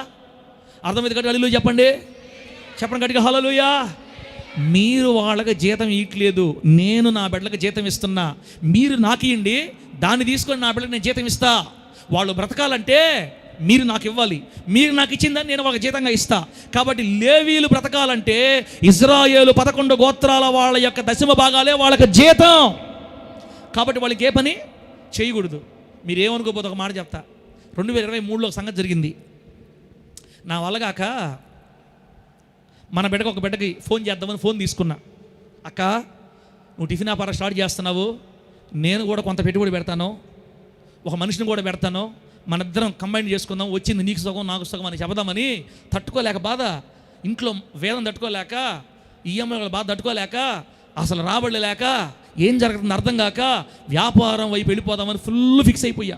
అర్థమైంది గట్టిగా హల్లెలూయా చెప్పండి. చెప్పండి గట్టిగా హల్లెలూయా. మీరు వాళ్ళకి జీతం ఇవ్వట్లేదు, నేను నా బిడ్డలకు జీతం ఇస్తున్నా. మీరు నాకు ఇవ్వండి, దాన్ని తీసుకొని నా బిడ్డలకు నేను జీతం ఇస్తా. వాళ్ళు బ్రతకాలంటే మీరు నాకు ఇవ్వాలి, మీరు నాకు ఇచ్చిందని నేను ఒక జీతంగా ఇస్తా. కాబట్టి లేవీలు బ్రతకాలంటే ఇజ్రాయేలు 11 గోత్రాల వాళ్ళ యొక్క దశమ భాగాలే వాళ్ళకి జీతం. కాబట్టి వాళ్ళకి ఏ పని చేయకూడదు. మీరు ఏమనుకోపోతే ఒక మాట చెప్తా. 2023లో సంగతి జరిగింది. నా వల్లగాక మన బిడ్డకు ఒక బిడ్డకి ఫోన్ చేద్దామని ఫోన్ తీసుకున్నా. అక్క, నువ్వు టిఫిన్ వ్యాపారం స్టార్ట్ చేస్తున్నావు, నేను కూడా కొంత పెట్టుబడి పెడతాను, ఒక మనిషిని కూడా పెడతాను, మన ఇద్దరం కంబైన్ చేసుకుందాం, వచ్చింది నీకు సగం నాకు సగం అని చెబుదామని తట్టుకోలేక బాధ, ఇంట్లో వేదం తట్టుకోలేక, ఈఎంఐ బాధ తట్టుకోలేక, అసలు రాబడి లేక, ఏం జరుగుతుందో అర్థం కాక వ్యాపారం వైపు వెళ్ళిపోదామని ఫుల్ ఫిక్స్ అయిపోయా.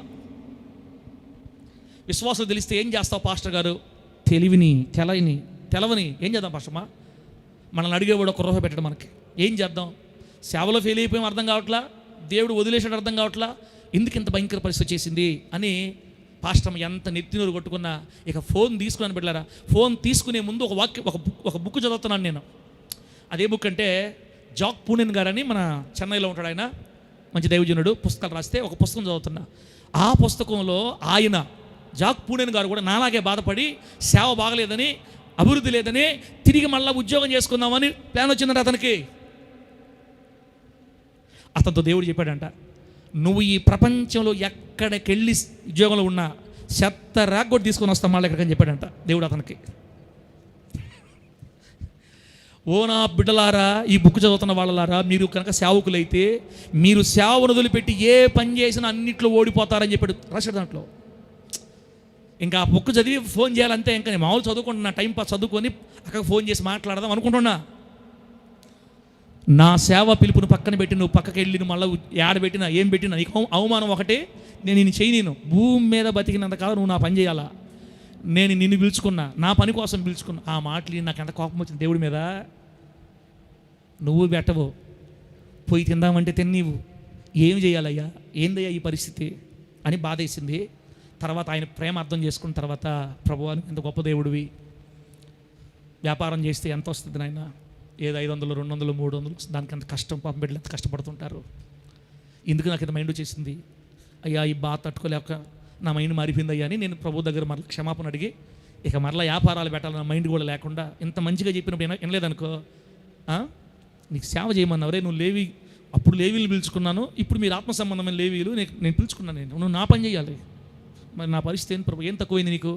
విశ్వాసం తెలిస్తే ఏం చేస్తావు పాస్టర్ గారు? తెలవని ఏం చేద్దాం పాస్టర్మా? మనల్ని అడిగేవాడు 1 రూపాయి పెట్టడం మనకి ఏం చేద్దాం? సేవలో ఫెయిల్ అయిపోయాం, అర్థం కావట్లా, దేవుడు వదిలేసాడు అర్థం కావట్లా, ఎందుకు ఇంత భయంకర పరిస్థితి చేసింది అని పాస్టర్ ఎంత నెత్తినూరు కొట్టుకున్నా ఇక ఫోన్ తీసుకున్నాను బిడ్డలారా. ఫోన్ తీసుకునే ముందు ఒక బుక్ చదువుతున్నాను నేను. అదే బుక్ అంటే జాక్ పూనెన్ గారని మన చెన్నైలో ఉంటాడు, ఆయన మంచి దైవజనుడు, పుస్తకాలు రాస్తే ఒక పుస్తకం చదువుతున్నా. ఆ పుస్తకంలో ఆయన జాక్ పూనెన్ గారు కూడా నాలాగే బాధపడి సేవ బాగలేదని, అభివృద్ధి లేదని, తిరిగి మళ్ళీ ఉద్యోగం చేసుకుందామని ప్లాన్ వచ్చిందంట అతనికి. అతనితో దేవుడు చెప్పాడంట, నువ్వు ఈ ప్రపంచంలో ఎక్కడికెళ్ళి ఉద్యోగంలో ఉన్నా చెత్త ర్యాక్ కూడా తీసుకొని వస్తాం మళ్ళీ ఎక్కడికని చెప్పాడంట దేవుడు అతనికి. ఓ నా బిడ్డలారా, ఈ బుక్ చదువుతున్న వాళ్ళలారా, మీరు కనుక సేవకులైతే మీరు సేవను వదిలిపెట్టి ఏ పని చేసినా అన్నిట్లో ఓడిపోతారని చెప్పాడు రాశాడు దాంట్లో. ఇంకా ఆ బుక్ చదివి ఫోన్ చేయాలంటే ఇంకా నేను మామూలు చదువుకుంటున్నా, టైం పాస్ చదువుకొని అక్కడికి ఫోన్ చేసి మాట్లాడదాం అనుకుంటున్నా. నా సేవ పిలుపుని పక్కన పెట్టి నువ్వు పక్కకి వెళ్ళి మళ్ళీ ఏడబెట్టినా ఏం పెట్టినా నీకు అవమానం ఒకటే. నేను నిన్ను చేయను, భూమి మీద బతికినంతకాలం నువ్వు నా పని చేయాలా, నేను నిన్ను పిలుచుకున్నా, నా పని కోసం పిలుచుకున్నా. ఆ మాటలు నాకు ఎంత కోపం వచ్చింది దేవుడి మీద. నువ్వు పెట్టవు, పోయి తిందామంటే తిన్నీవు, ఏం చేయాలయ్యా, ఏందయ్యా ఈ పరిస్థితి అని బాధేసింది. తర్వాత ఆయన ప్రేమ అర్థం చేసుకున్న తర్వాత, ప్రభువా ఎంత గొప్ప దేవుడివి, వ్యాపారం చేస్తే ఎంత వస్తుంది నాయన, ఏదో 500, 200, 300, దానికి అంత కష్టం, పాపం బిడ్డలు ఎంత కష్టపడుతుంటారు. ఎందుకు నాకు ఇంత మైండ్ వచ్చేసింది, అయ్యా ఈ బాధ తట్టుకోలేక నా మైండ్ మారిపోయింది అయ్యా అని నేను ప్రభు దగ్గర మరలా క్షమాపణ అడిగి, ఇక మరలా వ్యాపారాలు పెట్టాలన్న మైండ్ కూడా లేకుండా, ఇంత మంచిగా చెప్పినప్పుడు వినలేదనుకో, నీకు సేవ చేయమన్నావరే, నువ్వు లేవి, అప్పుడు లేవీలు పిలుచుకున్నాను, ఇప్పుడు మీరు ఆత్మ సంబంధమైన లేవీలు నేను పిలుచుకున్నాను, నువ్వు నా పని చేయాలి. మరి నా పరిస్థితి ఏంటి ప్రభు, ఏం తక్కువైంది నీకు?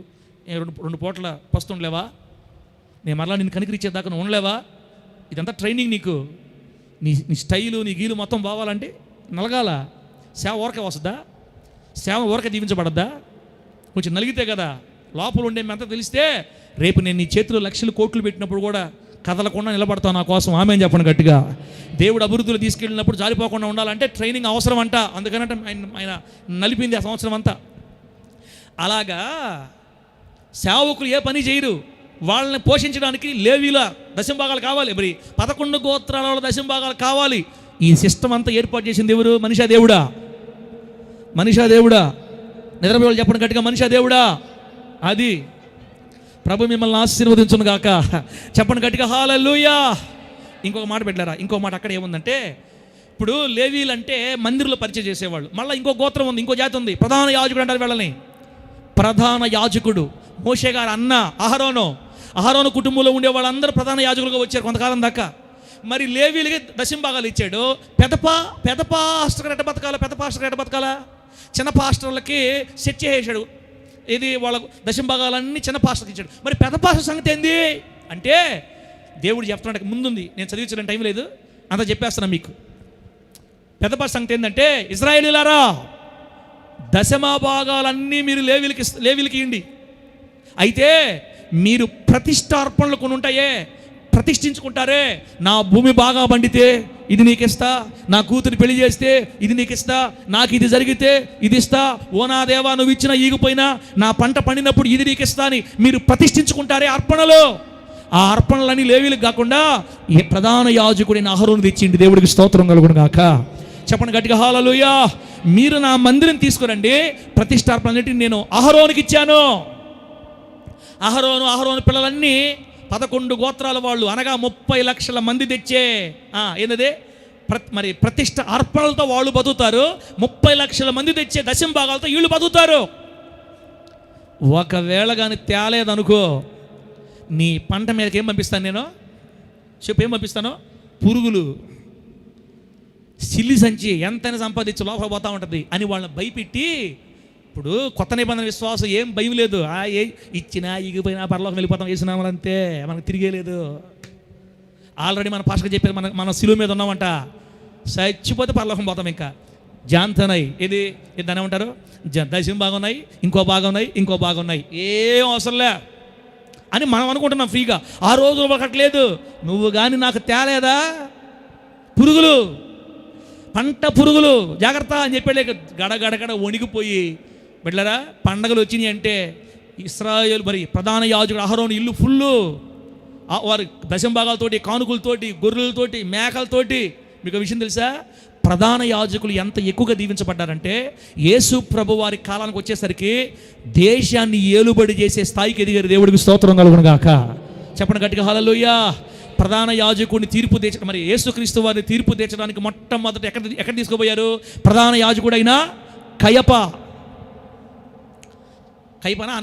రెండు పూటల పస్తు ఉండలేవా? నేను మరలా నిన్ను కనికరించేదాకా నువ్వు ఉండలేవా? ఇదంతా ట్రైనింగ్ నీకు. నీ స్టైలు, నీ గీలు మొత్తం బావాలంటే నలగాల. సేవ ఊరకే వస్తుందా? సేవ ఊరకే దీవించబడద్దా? కొంచెం నలిగితే కదా లోపల ఉండే అంతా తెలిస్తే, రేపు నేను నీ చేతిలో లక్షలు కోట్లు పెట్టినప్పుడు కూడా కదలకుండా నిలబడతావు నా కోసం. ఆమె అని చెప్పండి గట్టిగా. దేవుడు అభివృద్ధిలో తీసుకెళ్ళినప్పుడు జారిపోకుండా ఉండాలంటే ట్రైనింగ్ అవసరం అంట. అందుకనంటే ఆయన నలిపింది ఆ సంవత్సరం అంతా. అలాగా సేవకులు ఏ పని చేయరు, వాళ్ళని పోషించడానికి లేవీల దశంభాగాలు కావాలి. మరి 11 గోత్రాల వాళ్ళ దశంభాగాలు కావాలి. ఈ సిస్టమ్ అంతా ఏర్పాటు చేసింది ఎవరు? మనిషా దేవుడా? నిద్రపోయి చెప్పండి గట్టిగా, మనిషా దేవుడా? అది ప్రభు మిమ్మల్ని ఆశీర్వదించును గాక. చెప్పండి గట్టిగా హల్లెలూయా. ఇంకొక మాట పెట్టారా, ఇంకో మాట అక్కడ ఏముందంటే, ఇప్పుడు లేవీలు అంటే మందిరంలో పరిచయం చేసేవాళ్ళు. మళ్ళీ ఇంకో గోత్రం ఉంది, ఇంకో జాతి ఉంది, ప్రధాన యాజకుడు అంటారు వీళ్ళని. ప్రధాన యాజకుడు మోషే గారు అన్న అహరోను కుటుంబంలో ఉండే వాళ్ళందరూ ప్రధాన యాజకులుగా వచ్చారు కొంతకాలం దాకా. మరి లేవీలకి దశంభాగాలు ఇచ్చాడు. పెద్ద పాస్టర్ ఎట్ట బతకాలా, చిన్న పాస్టర్లకి సెట్ చేసేసాడు. ఇది వాళ్ళ దశంభాగాలన్నీ చిన్న పాస్టర్కి ఇచ్చాడు. మరి పెద్ద పాస్టర్ సంగతి ఏంది అంటే, దేవుడు చెప్తున్నాడు, ముందుంది, నేను చదివించడం టైం లేదు, అంతా చెప్పేస్తున్నాను మీకు. పెద్ద పాస్టర్ సంగతి ఏంటంటే, ఇశ్రాయేలీయులారా, దశమా భాగాలన్నీ మీరు లేవీలకి ఇవ్వండి. అయితే మీరు ప్రతిష్టార్పణలు కొన్ని ఉంటాయే, ప్రతిష్ఠించుకుంటారే, నా భూమి బాగా పండితే ఇది నీకు ఇస్తా, నా కూతురు పెళ్లి చేస్తే ఇది నీకు ఇస్తా, నాకు ఇది జరిగితే ఇది ఇస్తా, ఓ నా దేవా నువ్వు ఇచ్చినా ఈగిపోయినా నా పంట పండినప్పుడు ఇది నీకు ఇస్తా అని మీరు ప్రతిష్ఠించుకుంటారే అర్పణలు. ఆ అర్పణలన్నీ లేవీలకు కాకుండా ఏ ప్రధాన యాజకుడైన అహరోను తెచ్చిండి. దేవుడికి స్తోత్రం కలుగును గాక. చెప్పండి గట్టిగా హల్లెలూయా. మీరు నా మందిరం తీసుకురండి, ప్రతిష్టార్పణలన్నిటిని నేను అహరోనుకి ఇచ్చాను. అహరోను పిల్లలన్నీ 11 గోత్రాల వాళ్ళు, అనగా 30 లక్షల మంది తెచ్చే ఏంటదే మరి ప్రతిష్ట అర్పణలతో వాళ్ళు బతుకుతారు. 30 లక్షల మంది తెచ్చే దశంభాగాలతో వీళ్ళు బతుకుతారు. ఒకవేళ కానీ తేలేదనుకో, నీ పంట మీదకి ఏం పంపిస్తాను నేను చెప్పు? ఏం పంపిస్తాను? పురుగులు, సిల్లి సంచి, ఎంతైనా సంపాదించి లోపల పోతూ ఉంటుంది అని వాళ్ళని భయపెట్టి. ఇప్పుడు కొత్త నిబంధన విశ్వాసం ఏం భయం లేదు. ఏ ఇచ్చినా ఇగిపోయినా పరలోకం వెళ్ళిపోతాం, వేసినామని అంతే, మనకు తిరిగే లేదు. ఆల్రెడీ మన పాస్టర్ చెప్పారు, మన సిలువ మీద ఉన్నామంట, చచ్చిపోతే పరలోకం పోతాం. ఇంకా జాంతనై ఇది దాన్ని ఏమంటారు, దశం బాగున్నాయి, ఇంకో బాగున్నాయి, ఇంకో బాగున్నాయి, ఏం అవసరంలే అని మనం అనుకుంటున్నాం ఫ్రీగా. ఆ రోజు ఒకట్లేదు, నువ్వు కానీ నాకు తేలేదా పురుగులు, పంట పురుగులు జాగ్రత్త అని చెప్పాడు. గడగడగడ వణిగిపోయి, బిడ్డలారా పండగలు వచ్చినాయి అంటే ఇశ్రాయేలు మరి ప్రధాన యాజకుడు అహరోను ఇల్లు ఫుల్లు, వారి దశంభాగాలతోటి, కానుకలతోటి, గొర్రెలతోటి, మేకలతోటి. మీకు విషయం తెలుసా? ప్రధాన యాజకులు ఎంత ఎక్కువగా దీవించబడ్డారంటే యేసు ప్రభు వారి కాలానికి వచ్చేసరికి దేశాన్ని ఏలుబడి చేసే స్థాయికి ఎదిగారు. దేవుడికి స్తోత్రం కలుగును గాక. చెప్పండి గట్టిగా హల్లెలూయా. ప్రధాన యాజకుడిని తీర్పు మరి యేసుక్రీస్తు వారిని తీర్పు తీర్చడానికి మొట్టమొదట ఎక్కడ తీసుకుపోయారు? ప్రధాన యాజకుడైన కయపనా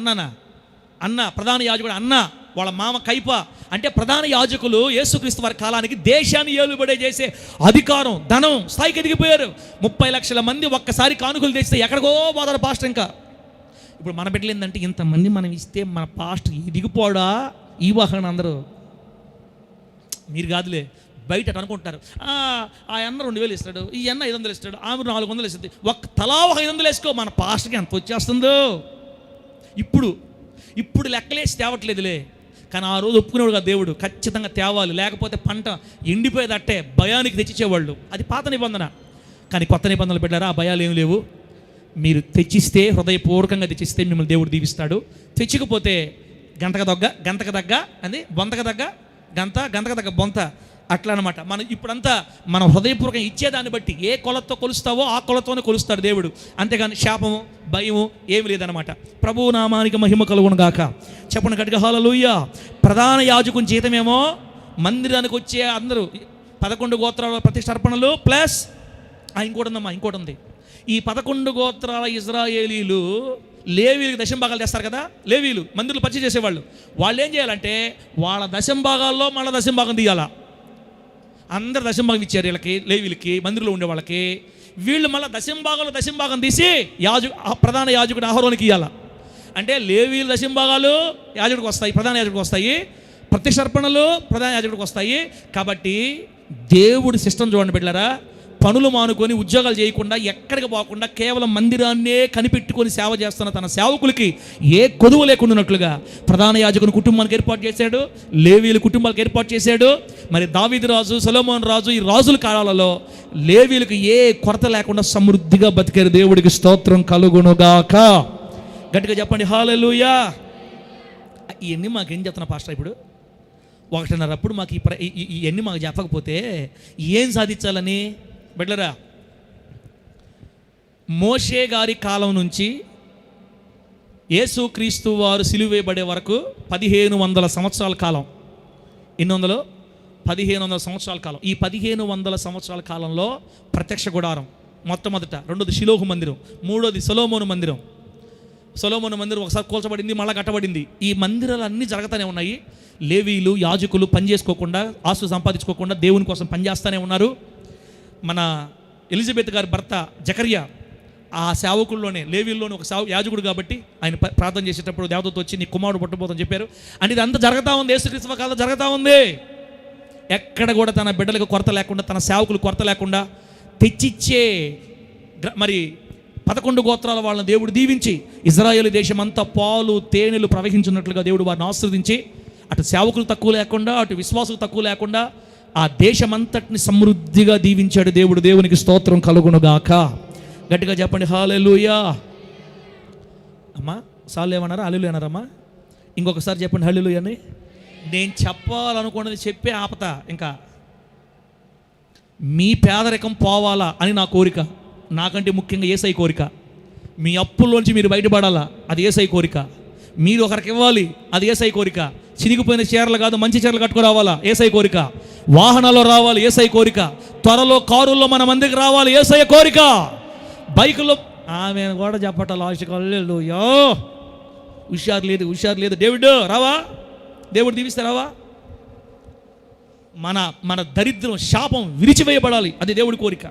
అన్న ప్రధాన యాజకుడు అన్న వాళ్ళ మామ కయప. అంటే ప్రధాన యాజకులు యేసుక్రీస్తు వారి కాలానికి దేశాన్ని ఏలుబడే చేసే అధికారం, ధనం స్థాయికి ఎదిగిపోయారు. 30 లక్షల మంది ఒక్కసారి కానుకలు తెచ్చితే ఎక్కడికో పోతారు పాస్టర్. ఇంకా ఇప్పుడు మన బిడ్డలు ఏంటంటే, ఇంతమంది మనం ఇస్తే మన పాస్టర్ ఎదిగిపోడా ఈ వాహన అందరూ. మీరు కాదులే, బయట అనుకుంటారు, ఆ అన్న 2000 ఇస్తాడు, ఈ అన్న 500 ఇస్తాడు, ఆమె 400 ఇస్తుంది, తలా ఒక 500 వేసుకో, మన పాస్టర్కి ఎంత వచ్చేస్తుందో. ఇప్పుడు లెక్కలేసి తేవట్లేదులే, కానీ ఆ రోజు ఒప్పుకునేవాడు కదా దేవుడు, ఖచ్చితంగా తేవాలి, లేకపోతే పంట ఎండిపోయేది అట్టే భయానికి తెచ్చిచ్చేవాళ్ళు. అది పాత నిబంధన. కానీ కొత్త నిబంధనలు పెట్టారా, ఆ భయాలు ఏమి లేవు. మీరు తెచ్చిస్తే, హృదయపూర్వకంగా తెచ్చిస్తే మిమ్మల్ని దేవుడు దీవిస్తాడు. తెచ్చకపోతే గంతకు దగ్గ అది బొంతకు దగ్గ గంతకు దగ్గ బొంత, అట్లా అనమాట. మనం ఇప్పుడంతా మనం హృదయపూర్వకంగా ఇచ్చేదాన్ని బట్టి ఏ కొలతో కొలుస్తావో ఆ కొలతోనే కొలుస్తాడు దేవుడు. అంతేగాని శాపము, భయము ఏమి లేదనమాట. ప్రభువు నామానికి మహిమ కలుగును గాక. చెప్పండి గట్టిగా హల్లెలూయా. ప్రధాన యాజకుని జీతమేమో మందిరానికి వచ్చే అందరూ 11 గోత్రాల ప్రతిష్ఠార్పణలు ప్లస్ ఇంకోటి ఉంది. ఈ 11 గోత్రాల ఇశ్రాయేలీలు లేవీలకు దశంభాగాలు తెస్తారు కదా. లేవీలు మందిరంలో పరిచయం చేసేవాళ్ళు. వాళ్ళు ఏం చేయాలంటే వాళ్ళ దశంభాగాల్లో మళ్ళీ దశంభాగం తీయాలా. అందరు దశంభాగం ఇచ్చారు వీళ్ళకి, లేవీలకి, మందిరంలో ఉండే వాళ్ళకి. వీళ్ళు మళ్ళీ దశంభాగం తీసి ప్రధాన యాజకుడు అహరోనికి ఇవ్వాలా. అంటే లేవీల దశంభాగాలు యాజకుడికి వస్తాయి, ప్రధాన యాజకుడికి వస్తాయి, ప్రతిష్ఠార్పణలు ప్రధాన యాజకుడికి వస్తాయి. కాబట్టి దేవుడి సిస్టమ్ చూడండి బిడ్డలారా, పనులు మానుకొని ఉద్యోగాలు చేయకుండా ఎక్కడికి పోకుండా కేవలం మందిరాన్నే కనిపెట్టుకొని సేవ చేస్తున్న తన సేవకులకి ఏ కొదువు లేకుండానట్లుగా ప్రధాన యాజకుని కుటుంబానికి ఏర్పాటు చేశాడు, లేవీల కుటుంబాలకు ఏర్పాటు చేశాడు. మరి దావీదు రాజు, సొలొమోను రాజు, ఈ రాజుల కాలాలలో లేవీలకు ఏ కొరత లేకుండా సమృద్ధిగా బతికారు. దేవుడికి స్తోత్రం కలుగునుగాక. గట్టిగా చెప్పండి హల్లెలూయా. ఇవన్నీ మాకేం చెప్తున్నా పాస్టర్? ఇప్పుడు 1:30 అప్పుడు మాకు ఇవన్నీ మాకు చెప్పకపోతే ఏం సాధించాలని? బిడ్డలారా, మోషే గారి కాలం నుంచి యేసుక్రీస్తు వారు సిలువ వేయబడే వరకు 1500 సంవత్సరాల కాలం. 1500 సంవత్సరాల కాలం. ఈ 1500 సంవత్సరాల కాలంలో ప్రత్యక్ష గుడారం మొట్టమొదట, రెండోది షిలోహు మందిరం, మూడోది సొలొమోను మందిరం. సొలొమోను మందిరం ఒకసారి కూల్చబడింది, మళ్ళీ కట్టబడింది. ఈ మందిరాలు అన్నీ జరుగుతూనే ఉన్నాయి. లేవీలు, యాజకులు పని చేసుకోకుండా, ఆస్తులు సంపాదించుకోకుండా దేవుని కోసం పనిచేస్తూనే ఉన్నారు. మన ఎలిజబెత్ గారి భర్త జకర్యా ఆ సేవకుల్లోనే, లేవీల్లోనే ఒక యాజకుడు కాబట్టి ఆయన ప్రార్థన చేసేటప్పుడు దేవతతో వచ్చి నీ కుమారుడు పుట్టబోదని చెప్పారు. అంటే ఇదంతా జరుగుతూ ఉంది, యేసుక్రీస్తు కాలం జరుగుతూ ఉంది. ఎక్కడ కూడా తన బిడ్డలకు కొరత లేకుండా, తన సేవకులు కొరత లేకుండా తెచ్చిచ్చే మరి 11 గోత్రాల వాళ్ళని దేవుడు దీవించి ఇజ్రాయేలు దేశం అంతా పాలు తేనెలు ప్రవహించున్నట్లుగా దేవుడు వారిని ఆశీర్వదించి, అటు సేవకులు తక్కువ లేకుండా, అటు విశ్వాసులు తక్కువ లేకుండా ఆ దేశమంతటిని సమృద్ధిగా దీవించాడు దేవుడు. దేవునికి స్తోత్రం కలుగునుగాక. గట్టిగా చెప్పండి హల్లెలూయా. అమ్మా సార్లు ఏమన్నారా? హల్లెలూయా అన్నారమ్మా. ఇంకొకసారి చెప్పండి హల్లెలూయా అని. నేను చెప్పాలనుకున్నది చెప్పే ఆపతా. ఇంకా మీ పేదరికం పోవాలా అని నా కోరిక. నాకంటే ముఖ్యంగా యేసయ్య కోరిక. మీ అప్పుల్లోంచి మీరు బయటపడాలా, అది యేసయ్య కోరిక. మీరు ఒకరికి ఇవ్వాలి, అది యేసయ్య కోరిక. చినిగిపోయిన చీరలు కాదు, మంచి చీరలు కట్టుకురావాలా, యేసయ్య కోరిక. వాహనాల్లో రావాలి, యేసయ్య కోరిక. త్వరలో కారుల్లో మన మందికి రావాలి, యేసయ్య కోరిక. బైకుల్లో ఆమె కూడా చెప్పట లాస్ట్కి హల్లెలూయా. హుషారు లేదు. దేవుడు రావా, దేవుడు దీవిస్తే రావా. మన దరిద్రం, శాపం విరిచివేయబడాలి, అది దేవుడి కోరిక.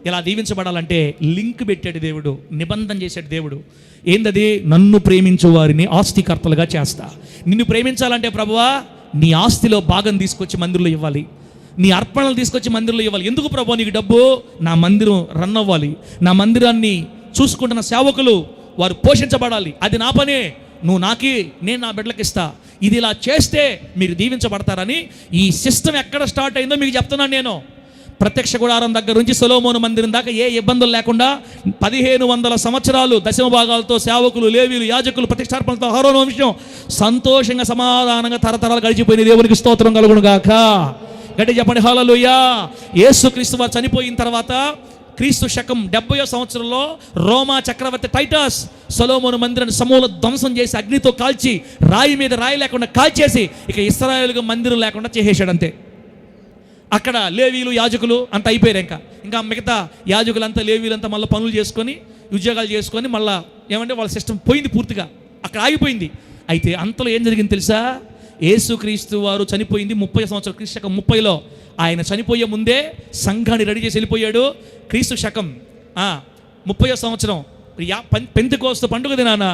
ఇలా దీవించబడాలంటే లింక్ పెట్టాడు దేవుడు, నిబంధన చేశాడు దేవుడు. ఏందది? నన్ను ప్రేమించు వారిని ఆస్తికర్తలుగా చేస్తా. నిన్ను ప్రేమించాలంటే ప్రభువా నీ ఆస్తిలో భాగం తీసుకొచ్చి మందిరంలో ఇవ్వాలి, నీ అర్పణలు తీసుకొచ్చి మందిరంలో ఇవ్వాలి. ఎందుకు ప్రభువా? నీకు డబ్బు, నా మందిరం రన్ అవ్వాలి, నా మందిరాన్ని చూసుకుంటున్న సేవకులు వారు పోషించబడాలి, అది నా పనే. నువ్వు నాకి, నేను నా బిడ్డలకు ఇస్తా. ఇది ఇలా చేస్తే మీరు దీవించబడతారని ఈ సిస్టమ్ ఎక్కడ స్టార్ట్ అయిందో మీకు చెప్తున్నాను నేను. ప్రత్యక్ష గుడారం దగ్గర నుంచి సొలొమోను మందిరం దాకా ఏ ఇబ్బందులు లేకుండా 1500 సంవత్సరాలు దశమ భాగాలతో సేవకులు, లేవీలు, యాజకులు, ప్రతిష్టార్పణలతో అహరోను వంశం సంతోషంగా సమాధానంగా తరతరాలు గడిచిపోయిన దేవునికి స్తోత్రం కలుగును గాక. గట్టి చెప్పండి హల్లెలూయా. యేసుక్రీస్తు వారు చనిపోయిన తర్వాత క్రీస్తు శకం 70వ సంవత్సరంలో రోమా చక్రవర్తి టైటస్ సొలొమోను మందిరాన్ని సమూల ధ్వంసం చేసి అగ్నితో కాల్చి రాయి మీద రాయి లేకుండా కాల్చేసి ఇక ఇశ్రాయేలుగా మందిరం లేకుండా చేసేశాడు. అంతే. అక్కడ లేవీలు, యాజకులు అంతా అయిపోయారు. ఇంకా మిగతా యాజకులంతా, లేవీలంతా మళ్ళీ పనులు చేసుకొని, ఉద్యోగాలు చేసుకొని మళ్ళీ ఏమంటే వాళ్ళ సిస్టమ్ పోయింది, పూర్తిగా అక్కడ ఆగిపోయింది. అయితే అంతలో ఏం జరిగింది తెలుసా? యేసుక్రీస్తు వారు చనిపోయింది 30వ సంవత్సరం, క్రీస్తు శకం 30లో. ఆయన చనిపోయే ముందే సంఘాన్ని రెడీ చేసి వెళ్ళిపోయాడు. క్రీస్తు శకం 30వ సంవత్సరం పెంతెకోస్తు పండుగ దినాన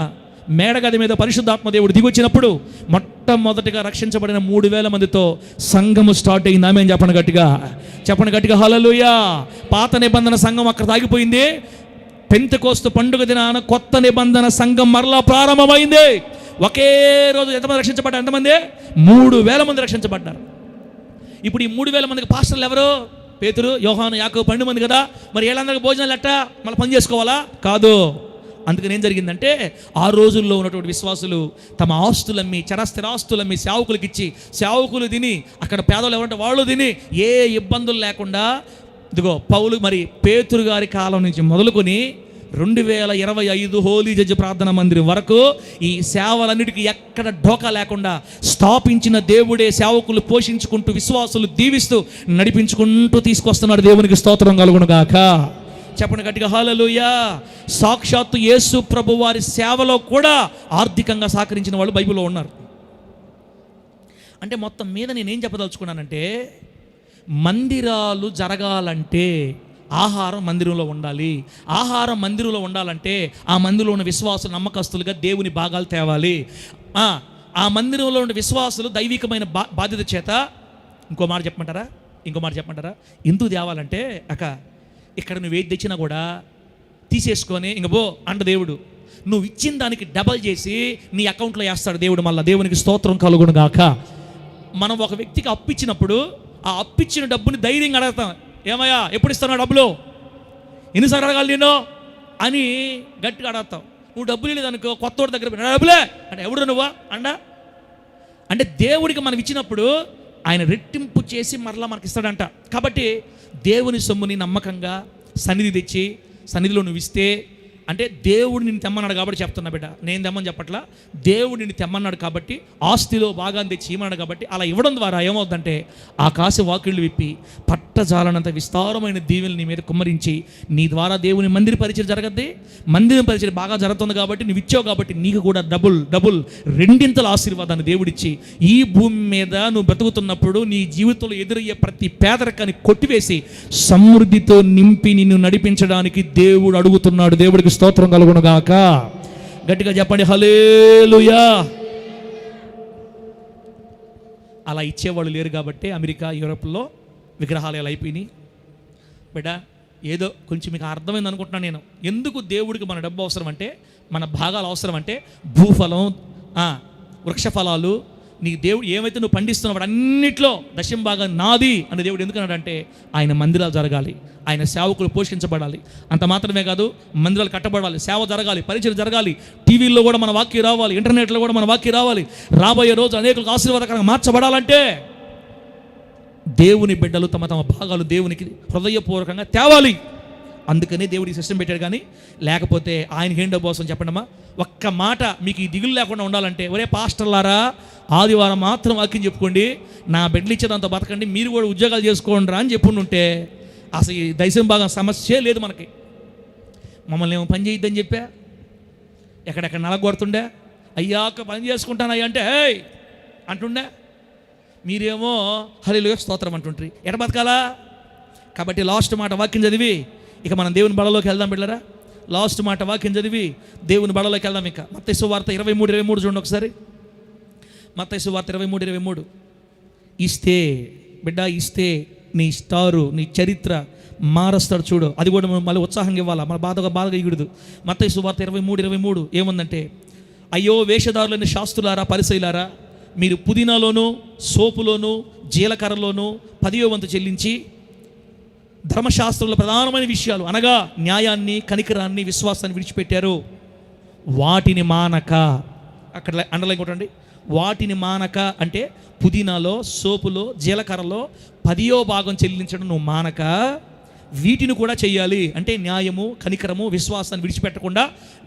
మేడగది మీద పరిశుద్ధాత్మ దేవుడు దిగొచ్చినప్పుడు మొట్టమొదటిగా రక్షించబడిన 3000 మందితో సంఘము స్టార్ట్ అయింది. ఆమె చెప్పండి గట్టిగా హల్లెలూయా. పాత నిబంధన సంఘం అక్కడ ఆగిపోయింది. పెంతెకోస్తు పండుగ దినాన కొత్త నిబంధన సంఘం మరలా ప్రారంభమైంది. ఒకే రోజు ఎంతమంది రక్షించబడ్డారు? ఎంతమంది? 3000 మంది రక్షించబడ్డారు. ఇప్పుడు ఈ 3000 మందికి పాస్టర్లు ఎవరు? పేతురు, యోహాను, యాకోబు 12 మంది కదా. మరి వీళ్ళందరికీ భోజనాలు ఎట్టా? మళ్ళీ పని చేసుకోవాలా? కాదు. అందుకని ఏం జరిగిందంటే ఆ రోజుల్లో ఉన్నటువంటి విశ్వాసులు తమ ఆస్తులమ్మి, చరస్థిరాస్తులమ్మి సేవకులకి ఇచ్చి, సేవకులు తిని, అక్కడ పేదలు ఎవరంటే వాళ్ళు తిని, ఏ ఇబ్బందులు లేకుండా, ఇదిగో పౌలు మరి పేతురు గారి కాలం నుంచి మొదలుకొని 2025 హోలీ జడ్జి ప్రార్థన మందిరం వరకు ఈ సేవలన్నిటికీ ఎక్కడ ఢోకా లేకుండా స్థాపించిన దేవుడే సేవకులు పోషించుకుంటూ, విశ్వాసులు దీవిస్తూ, నడిపించుకుంటూ తీసుకొస్తున్నాడు. దేవునికి స్తోత్రం కలుగును గాక. చెప్పండి గట్టిగా హల్లెలూయా. సాక్షాత్తు యేసు ప్రభు వారి సేవలో కూడా ఆర్థికంగా సహకరించిన వాళ్ళు బైబిల్లో ఉన్నారు. అంటే మొత్తం మీద నేనేం చెప్పదలుచుకున్నానంటే, మందిరాలు జరగాలంటే ఆహారం మందిరంలో ఉండాలి. ఆహారం మందిరంలో ఉండాలంటే ఆ మందిరంలో ఉన్న విశ్వాసులు నమ్మకస్తులుగా దేవుని భాగాలు తేవాలి. ఆ మందిరంలో ఉన్న విశ్వాసులు దైవికమైన బాధ్యత చేత ఇంకో మాట చెప్పమంటారా? ఎందుకు తేవాలంటే ఇక్కడ నువ్వు ఏది తెచ్చినా కూడా తీసేసుకొని ఇంక పో అంట దేవుడు. నువ్వు ఇచ్చిన దానికి డబల్ చేసి నీ అకౌంట్లో వేస్తాడు దేవుడు. మళ్ళీ దేవునికి స్తోత్రం కలుగును గాక. మనం ఒక వ్యక్తికి అప్పిచ్చినప్పుడు ఆ అప్పిచ్చిన డబ్బుని ధైర్యంగా అడగతాం, ఏమయ్యా ఎప్పుడు ఇస్తాను డబ్బులు, ఎన్నిసార్లు అడగాలి నేను అని గట్టిగా అడగతావు. నువ్వు డబ్బులు లేదు అనుకో, కొత్తోడి దగ్గర డబ్బులే అంటే ఎవడు నువ్వా అంటే దేవుడికి మనం ఇచ్చినప్పుడు ఆయన రెట్టింపు చేసి మరలా మనకి ఇస్తాడంట. కాబట్టి దేవుని సొమ్ముని నమ్మకంగా సన్నిధి తెచ్చి, సన్నిధిలో నువ్వు ఇస్తే, అంటే దేవుడు నిన్ను తెమ్మన్నాడు కాబట్టి చెప్తున్నా బిడ్డ, నేను తెమ్మని చెప్పట్లా. దేవుడు నిన్ను తెమ్మన్నాడు కాబట్టి, ఆస్తిలో భాగాన్ని తెచ్చి ఇవ్వన్నాడు కాబట్టి అలా ఇవ్వడం ద్వారా ఏమవుతుందంటే ఆకాశ వాకిళ్ళు విప్పి పట్టజాలనంత విస్తారమైన దీవెనలు నీ మీద కుమ్మరించి నీ ద్వారా దేవుని మందిర పరిచయం జరగద్ది. మందిరం పరిచయం బాగా జరుగుతుంది కాబట్టి నువ్వు ఇచ్చావు కాబట్టి నీకు కూడా డబుల్ రెండింతల ఆశీర్వాదాన్ని దేవుడిచ్చి ఈ భూమి మీద నువ్వు బ్రతుకుతున్నప్పుడు నీ జీవితంలో ఎదురయ్యే ప్రతి పేదరికాన్ని కొట్టివేసి సమృద్ధితో నింపి నిన్ను నడిపించడానికి దేవుడు అడుగుతున్నాడు. దేవుడికి స్తోత్రం కలుగును గాక. గట్టిగా చెప్పండి హల్లెలూయా. అలా ఇచ్చేవాళ్ళు లేరు కాబట్టి అమెరికా, యూరోప్లో విగ్రహాలయాలు అయిపోయినాయి. బిడ్డ ఏదో కొంచెం మీకు అర్థమైంది అనుకుంటున్నాను నేను. ఎందుకు దేవుడికి మన డబ్బు అవసరం అంటే, మన భాగాలు అవసరం అంటే, భూఫలం, వృక్షఫలాలు, నీ దేవుడు ఏమైతే నువ్వు పండిస్తున్నావు అన్నిట్లో దశమ భాగం నాది అని దేవుడు ఎందుకన్నాడంటే ఆయన మందిరాలు జరగాలి, ఆయన సేవకులు పోషించబడాలి. అంత మాత్రమే కాదు, మందిరాలు కట్టబడాలి, సేవ జరగాలి, పరిచయం జరగాలి, టీవీల్లో కూడా మన వాక్యం రావాలి, ఇంటర్నెట్లో కూడా మన వాక్యం రావాలి. రాబోయే రోజు అనేకులకు ఆశీర్వాదకరంగా మార్చబడాలంటే దేవుని బిడ్డలు తమ భాగాలు దేవునికి హృదయపూర్వకంగా తేవాలి. అందుకనే దేవుడికి సిస్టమ్ పెట్టాడు. కానీ లేకపోతే ఆయనకి ఏం డబ్బు అవసరం చెప్పండమ్మా. ఒక్క మాట మీకు ఈ దిగులు లేకుండా ఉండాలంటే, ఒరే పాస్టర్లారా ఆదివారం మాత్రం వాక్యం చెప్పుకోండి, నా బిడ్డలు ఇచ్చేదంతా బతకండి, మీరు కూడా ఉద్యోగాలు చేసుకోండి రా అని చెప్పుంటే అసలు ఈ దశమ భాగం సమస్య లేదు మనకి. మమ్మల్ని ఏమో పని చేయొద్దని చెప్పా, ఎక్కడెక్కడ నలగొడుతుండే, అయ్యాక పని చేసుకుంటానయ్యా అంటే ఏయ్ అంటుండే, మీరేమో హల్లెలూయా స్తోత్రం అంటుంటారు. ఎట బతకాలా? కాబట్టి లాస్ట్ మాట వాక్యం చదివి ఇక మనం దేవుని బలలోకి వెళ్దాం బిడ్డలారా. లాస్ట్ మాట వాక్యం చదివి దేవుని బలలోకి వెళ్దాం. ఇక మత్తయి సువార్త 23:23 చూడండి ఒకసారి. మత్తయి సువార్త 23:23. ఇస్తే బిడ్డ, ఇస్తే నీ స్టారు, నీ చరిత్ర మారుస్తాడు చూడు. అది కూడా మనం మళ్ళీ ఉత్సాహంగా ఇవ్వాలా, మన బాధగా ఇగుడదు. మత్తయి సువార్త 23:23 ఏముందంటే, అయ్యో వేషధారులైన శాస్త్రులారా, పరిసయ్యులారా, మీరు పుదీనాలోను సోపులోను జీలకర్రలోను 10వ వంతు చెల్లించి ధర్మశాస్త్రంలో ప్రధానమైన విషయాలు అనగా న్యాయాన్ని, కనికరాన్ని, విశ్వాసాన్ని విడిచిపెట్టారు. వాటిని మానక, అక్కడ అండర్లైన్ కొట్టండి, వాటిని మానక అంటే పుదీనాలో సోపులో జీలకర్రలో 10వ భాగం చెల్లించడం నువ్వు మానక వీటిని కూడా చెయ్యాలి. అంటే న్యాయము, కనికరము, విశ్వాసాన్ని విడిచిపెట్టకుండా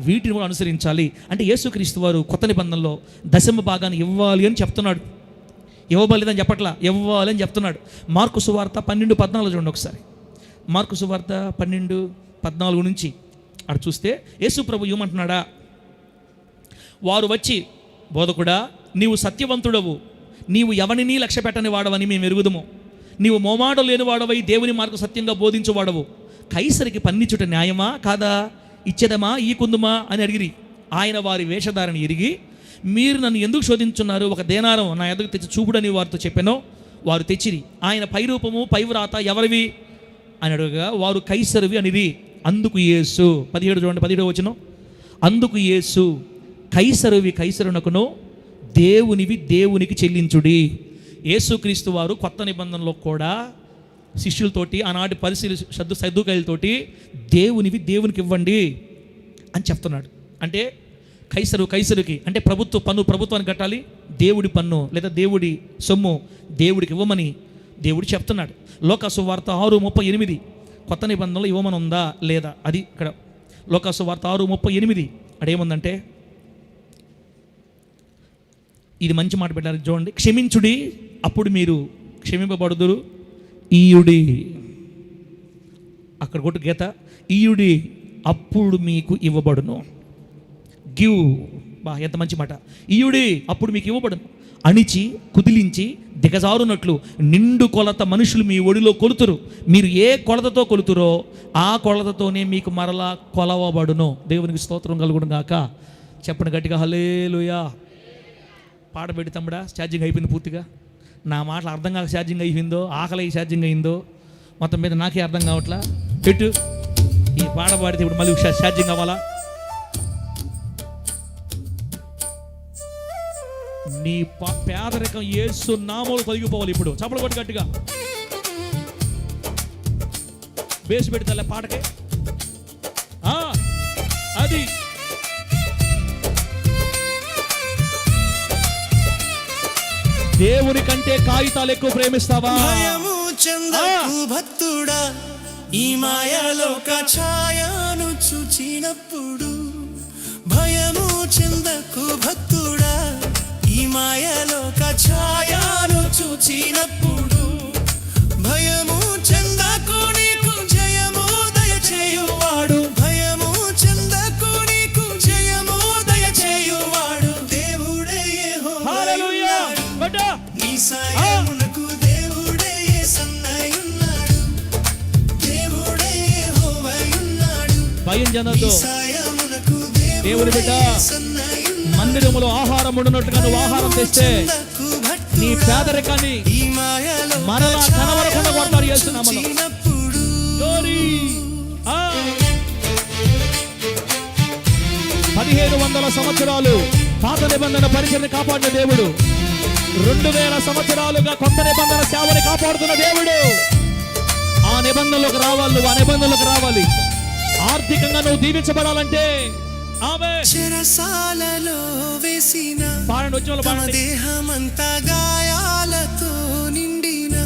వీటిని కూడా అనుసరించాలి. అంటే యేసుక్రీస్తు వారు కొత్త నిబంధనలో దశమ భాగాన్ని ఇవ్వాలి అని చెప్తున్నాడు. ఇవ్వబలేదని చెప్పట్లా, ఇవ్వాలి అని చెప్తున్నాడు. మార్కు సువార్త 12:14 చూడండి ఒకసారి. మార్కు సువార్త 12:14 నుంచి అక్కడ చూస్తే యేసు ప్రభు ఏమంటున్నాడా, వారు వచ్చి బోధకుడా నీవు సత్యవంతుడవు, నీవు ఎవరిని లక్ష్య పెట్టని వాడవని మేము ఎరుగుదము, నీవు మోమాటం లేని వాడవై దేవుని మార్గం సత్యంగా బోధించువాడవు, కైసరికి పన్నిచుట న్యాయమా కాదా, ఇచ్చేదమా ఈ కుందుమా అని అడిగిరి. ఆయన వారి వేషధారణ ఎరిగి, మీరు నన్ను ఎందుకు శోధించున్నారు, ఒక దేనారం నా ఎదుగు తెచ్చి చూపుడని వారితో చెప్పానో వారు తెచ్చిరి. ఆయన పై రూపము పై వ్రాత ఎవరివి అని అడగగా వారు కైసరివి అనిది. అందుకు యేసు 17 చూడండి, 17 వచనం. అందుకు యేసు కైసరువి కైసరునకును దేవునివి దేవునికి చెల్లించుడి. యేసుక్రీస్తు వారు కొత్త నిబంధనలో కూడా శిష్యులతోటి ఆనాటి సద్దుకైలతోటి దేవునివి దేవునికి ఇవ్వండి అని చెప్తున్నాడు. అంటే కైసరుకి అంటే పన్ను ప్రభుత్వానికి కట్టాలి, దేవుడి పన్ను లేదా దేవుడి సొమ్ము దేవుడికి ఇవ్వమని దేవుడు చెప్తున్నాడు. లోకాసు వార్త 6:38 కొత్త నిబంధనలో ఇవ్వమని ఉందా లేదా, అది ఇక్కడ లోకాసు వార్త 6:38 అడేముందంటే, ఇది మంచి మాట పెట్టారు చూడండి. క్షమించుడి అప్పుడు మీరు క్షమింపబడుదురు, ఈయుడి, అక్కడ కొట్టు గీత, ఈయుడి అప్పుడు మీకు ఇవ్వబడును. గివ్, ఎంత మంచి మాట. ఈయుడి అప్పుడు మీకు ఇవ్వబడును, అణిచి కుదిలించి దిగజారునట్లు నిండు కొలత మనుషులు మీ ఒడిలో కొలుతురు, మీరు ఏ కొలతతో కొలుతురో ఆ కొలతతోనే మీకు మరలా కొలవబడును. దేవునికి స్తోత్రం కలుగును గాక. చెప్పండి గట్టిగా హల్లెలూయా. పాట పెట్టి తమ్ముడా, ఛార్జింగ్ అయిపోయింది పూర్తిగా. నా మాటలు అర్థం కాక ఛార్జింగ్ అయిపోయిందో, ఆకలి ఛార్జింగ్ అయిందో, మొత్తం మీద నాకే అర్థం కావట్లా. పెట్టు, ఈ పాట పాడితే ఇప్పుడు మళ్ళీ ఛార్జింగ్ అవ్వాలా? నీ పేదరికం యేసు నామములో తొలగిపోవాలి. ఇప్పుడు చప్పలు కొట్టి గట్టిగా బేస్ పెడతా పాటకే. అది దేవుని కంటే కాగితాలు ఎక్కువ ప్రేమిస్తావా? భయము చెందకు భక్తుడా, ఈ మాయలోక ఛాయను చూచినప్పుడు. భయము చెందకు భక్తుడా, ఈ మాయలోక ఛాయను చూచినప్పుడు. భయము చెందకు, నీకు జయము దయచేయువాడు. భయము చెందకు, నీకు జయము దయచేయువాడు దేవుడే యెహోవా. నీ సాయమునకు దేవుడే యేసన్నయున్నాడు, దేవుడే యెహోవా ఉన్నాడు. భయం చెందొద్దు దేవుని బిడ్డ. మందిరములో ఆహారం ఉండినట్టుగా నువ్వు ఆహారం తెస్తే నీ పేదరికాన్ని మరలా కనబడకుండా కొడతారు యేసునామములో. 1500 సంవత్సరాలు పాత నిబంధన పరిచయని కాపాడిన దేవుడు 2000 సంవత్సరాలుగా కొత్త నిబంధన సేవని కాపాడుతున్న దేవుడు. ఆ నిబంధనలోకి రావాలి, నువ్వు ఆ నిబంధనలోకి రావాలి. ఆర్థికంగా నువ్వు దీవించబడాలంటే చెరసాలలో వేసిన పాడండి, దేహమంతా గాయాలతో నిండిన.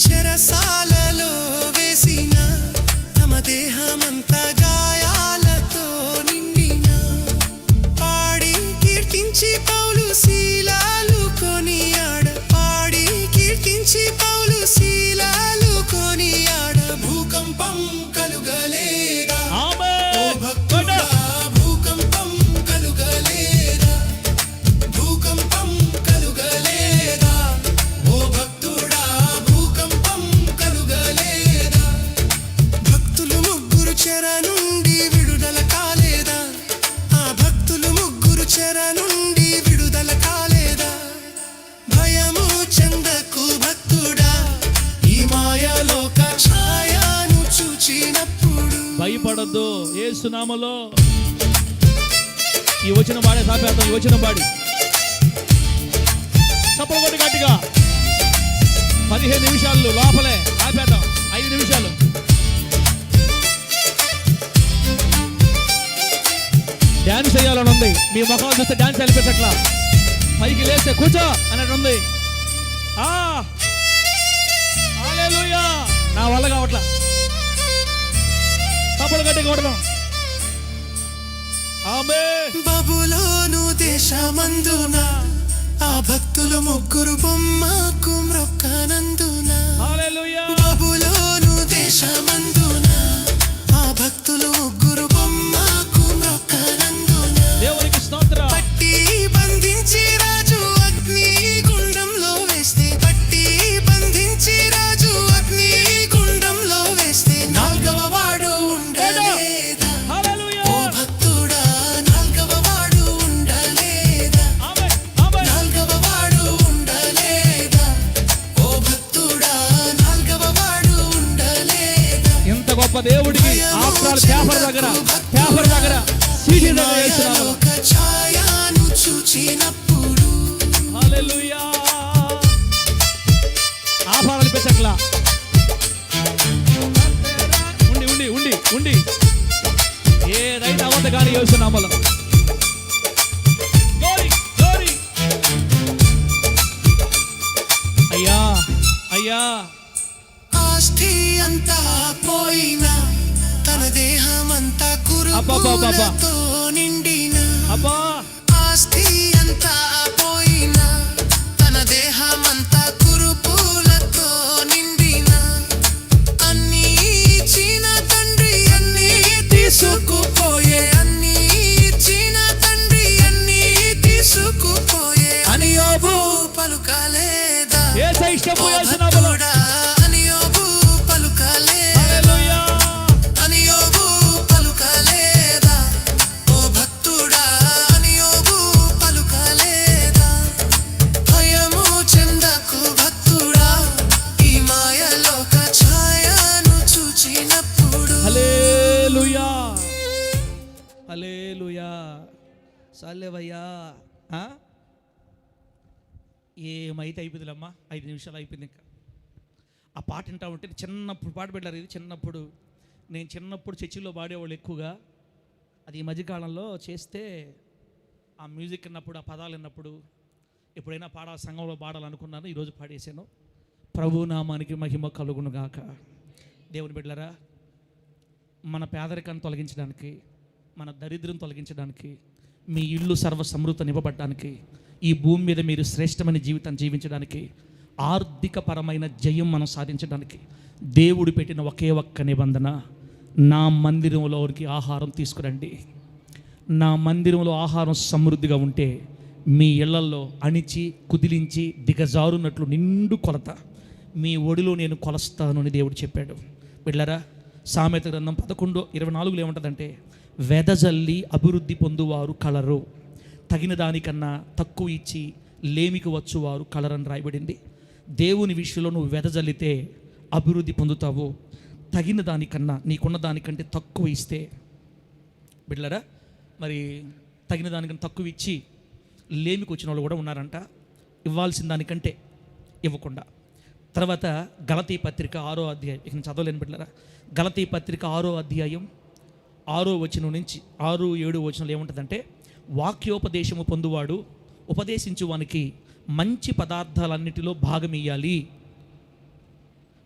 చెరసాలలో వేసిన తమ దేహమంతా గాయాలతో నిండిన. పాడి కీర్తించి పౌలు శీలాలు కొనియాడ, పాడి కీర్తించి పౌలు శీలాలు కొనియాడ. భూకంపం కలుగలేదా? యేసు నామములో ఈ వచనం పాడే సాపేద్దాం. ఈ వచనం పాడి చప్పలు కొట్టి గట్టిగా 15 నిమిషాలు లోపలే ఆపేద్దాం. 5 నిమిషాలు. డ్యాన్స్ చేయాలని ఉంది. మీ ముఖాలు చూస్తే డ్యాన్స్ వెళ్ళిపోయేటట్లా పైకి లేస్తే కూర్చో అన్నట్టు ఉంది. హల్లెలూయా. నా వల్ల కావట్లా. చప్పలు గట్టి కొడదాం. ఆమేన్. బబులోను దేశమందున ఆ భక్తులు ముగ్గురు బొమ్మకు మ్రొక్కనందున. హల్లెలూయా. బబులోను దేశమందున ఆ భక్తులు ముగ్గురు బొమ్మకు మ్రొక్కనందున. దేవునికి స్తోత్రం. పట్టి బంధించి రాజు అగ్ని గుండంలో వేస్తే, పట్టి బంధించి రాజు అగ్ని గుండంలో వేస్తే నాల్గవ వాడు ఉండలేదా? హల్లెలూయా. ఓ భక్తుడా, నాల్గవ వాడు ఉండలేదా? ఆమేన్. ఆమేన్. నాల్గవ వాడు ఉండలేదా? ఓ భక్తుడా, నాల్గవ వాడు ఉండలేదా? ఇంత గొప్ప దేవుడికి ఆఫ్టర్ పేపర్ దగ్గర సీడీ దగ్గర వేస్తున్నాము. ఒక ఛాయను చూచినప్పుడు హల్లెలూయా. ఆఫారాలు పెట్టట్లా. ఉండి ఉండి ఉండి ఉండి ఏదైనా అవ్వదు కానీ వేస్తున్నాము. అయ్యా అయ్యా. ఆస్తి అంతా పోయినా, తన దేహమంతా కురుపులతో నిండిన. అబ్బా. ఆస్తి అంతా పోయినా, తన దేహమంతా కురుపులతో నిండిన. అన్నీ ఇచ్చిన తండ్రి అన్నీ తీసుకుపోయే, అన్నీ ఇచ్చిన తండ్రి అన్నీ తీసుకుపోయే అని యోబు పలుకలేదా? యేసయ్య ఇష్టము యేసునామములో. భక్తుడా, అని యోబు పలుకలేదా? హల్లెలూయా. అని యోబు పలుకలేదా? ఓ భక్తుడా, అని యోబు పలుకలేదా? భయము చెందకు భక్తుడా, ఈ మాయలోక ఛాయను చూచినప్పుడు. హల్లెలూయా. హల్లెలూయా. సాలేవయ్యా. ఏమైతే అయిపోతుందమ్మా. 5 నిమిషాలు అయిపోయింది. ఇంకా ఆ పాట వింటా ఉంటే చిన్నప్పుడు పాట పెట్టారు. ఇది చిన్నప్పుడు నేను చిన్నప్పుడు చర్చిలో పాడేవాళ్ళు ఎక్కువగా. అది ఈ మధ్యకాలంలో చేస్తే ఆ మ్యూజిక్ విన్నప్పుడు, ఆ పదాలు విన్నప్పుడు ఎప్పుడైనా సంఘంలో పాడాలనుకున్నాను. ఈరోజు పాడేశాను. ప్రభు నామానికి మహిమ కలుగును గాక. దేవుని బిడ్డలారా, మన పేదరికాన్ని తొలగించడానికి, మన దరిద్రం తొలగించడానికి, మీ ఇల్లు సర్వ సమృద్ధి నివ్వబడ్డానికి, ఈ భూమి మీద మీరు శ్రేష్టమైన జీవితాన్ని జీవించడానికి, ఆర్థికపరమైన జయం మనం సాధించడానికి దేవుడు పెట్టిన ఒకే ఒక్క నిబంధన, నా మందిరంలోకి ఆహారం తీసుకురండి. నా మందిరంలో ఆహారం సమృద్ధిగా ఉంటే మీ ఇళ్లల్లో అణిచి కుదిలించి దిగజారున్నట్లు నిండు కొలత మీ ఒడిలో నేను కొలస్తాను అని దేవుడు చెప్పాడు. బిడ్డలారా, సామెత గ్రంథం 11:24 ఏముంటుందంటే, వెదజల్లి అభివృద్ధి పొందువారు కలరు, తగిన దానికన్నా తక్కువ ఇచ్చి లేమికి వచ్చువారు కలరని రాయబడింది. దేవుని విషయంలో నువ్వు వెదజల్లితే అభివృద్ధి పొందుతావు. తగిన దానికన్నా, నీకున్న దానికంటే తక్కువ ఇస్తే, బిడ్డలారా, మరి తగిన దానికన్నా తక్కువ ఇచ్చి లేమికి వచ్చిన వాళ్ళు కూడా ఉన్నారంట, ఇవ్వాల్సిన దానికంటే ఇవ్వకుండా. తర్వాత గలతీ పత్రిక 6వ అధ్యాయం, ఇక నేను చదవలేను బిడ్డలారా. గలతీ పత్రిక 6వ అధ్యాయం 6వ వచనం నుంచి 6-7 వచనాలు ఏముంటుందంటే, వాక్యోపదేశము పొందువాడు ఉపదేశించువానికి మంచి పదార్థాలన్నిటిలో భాగం ఇయ్యాలి.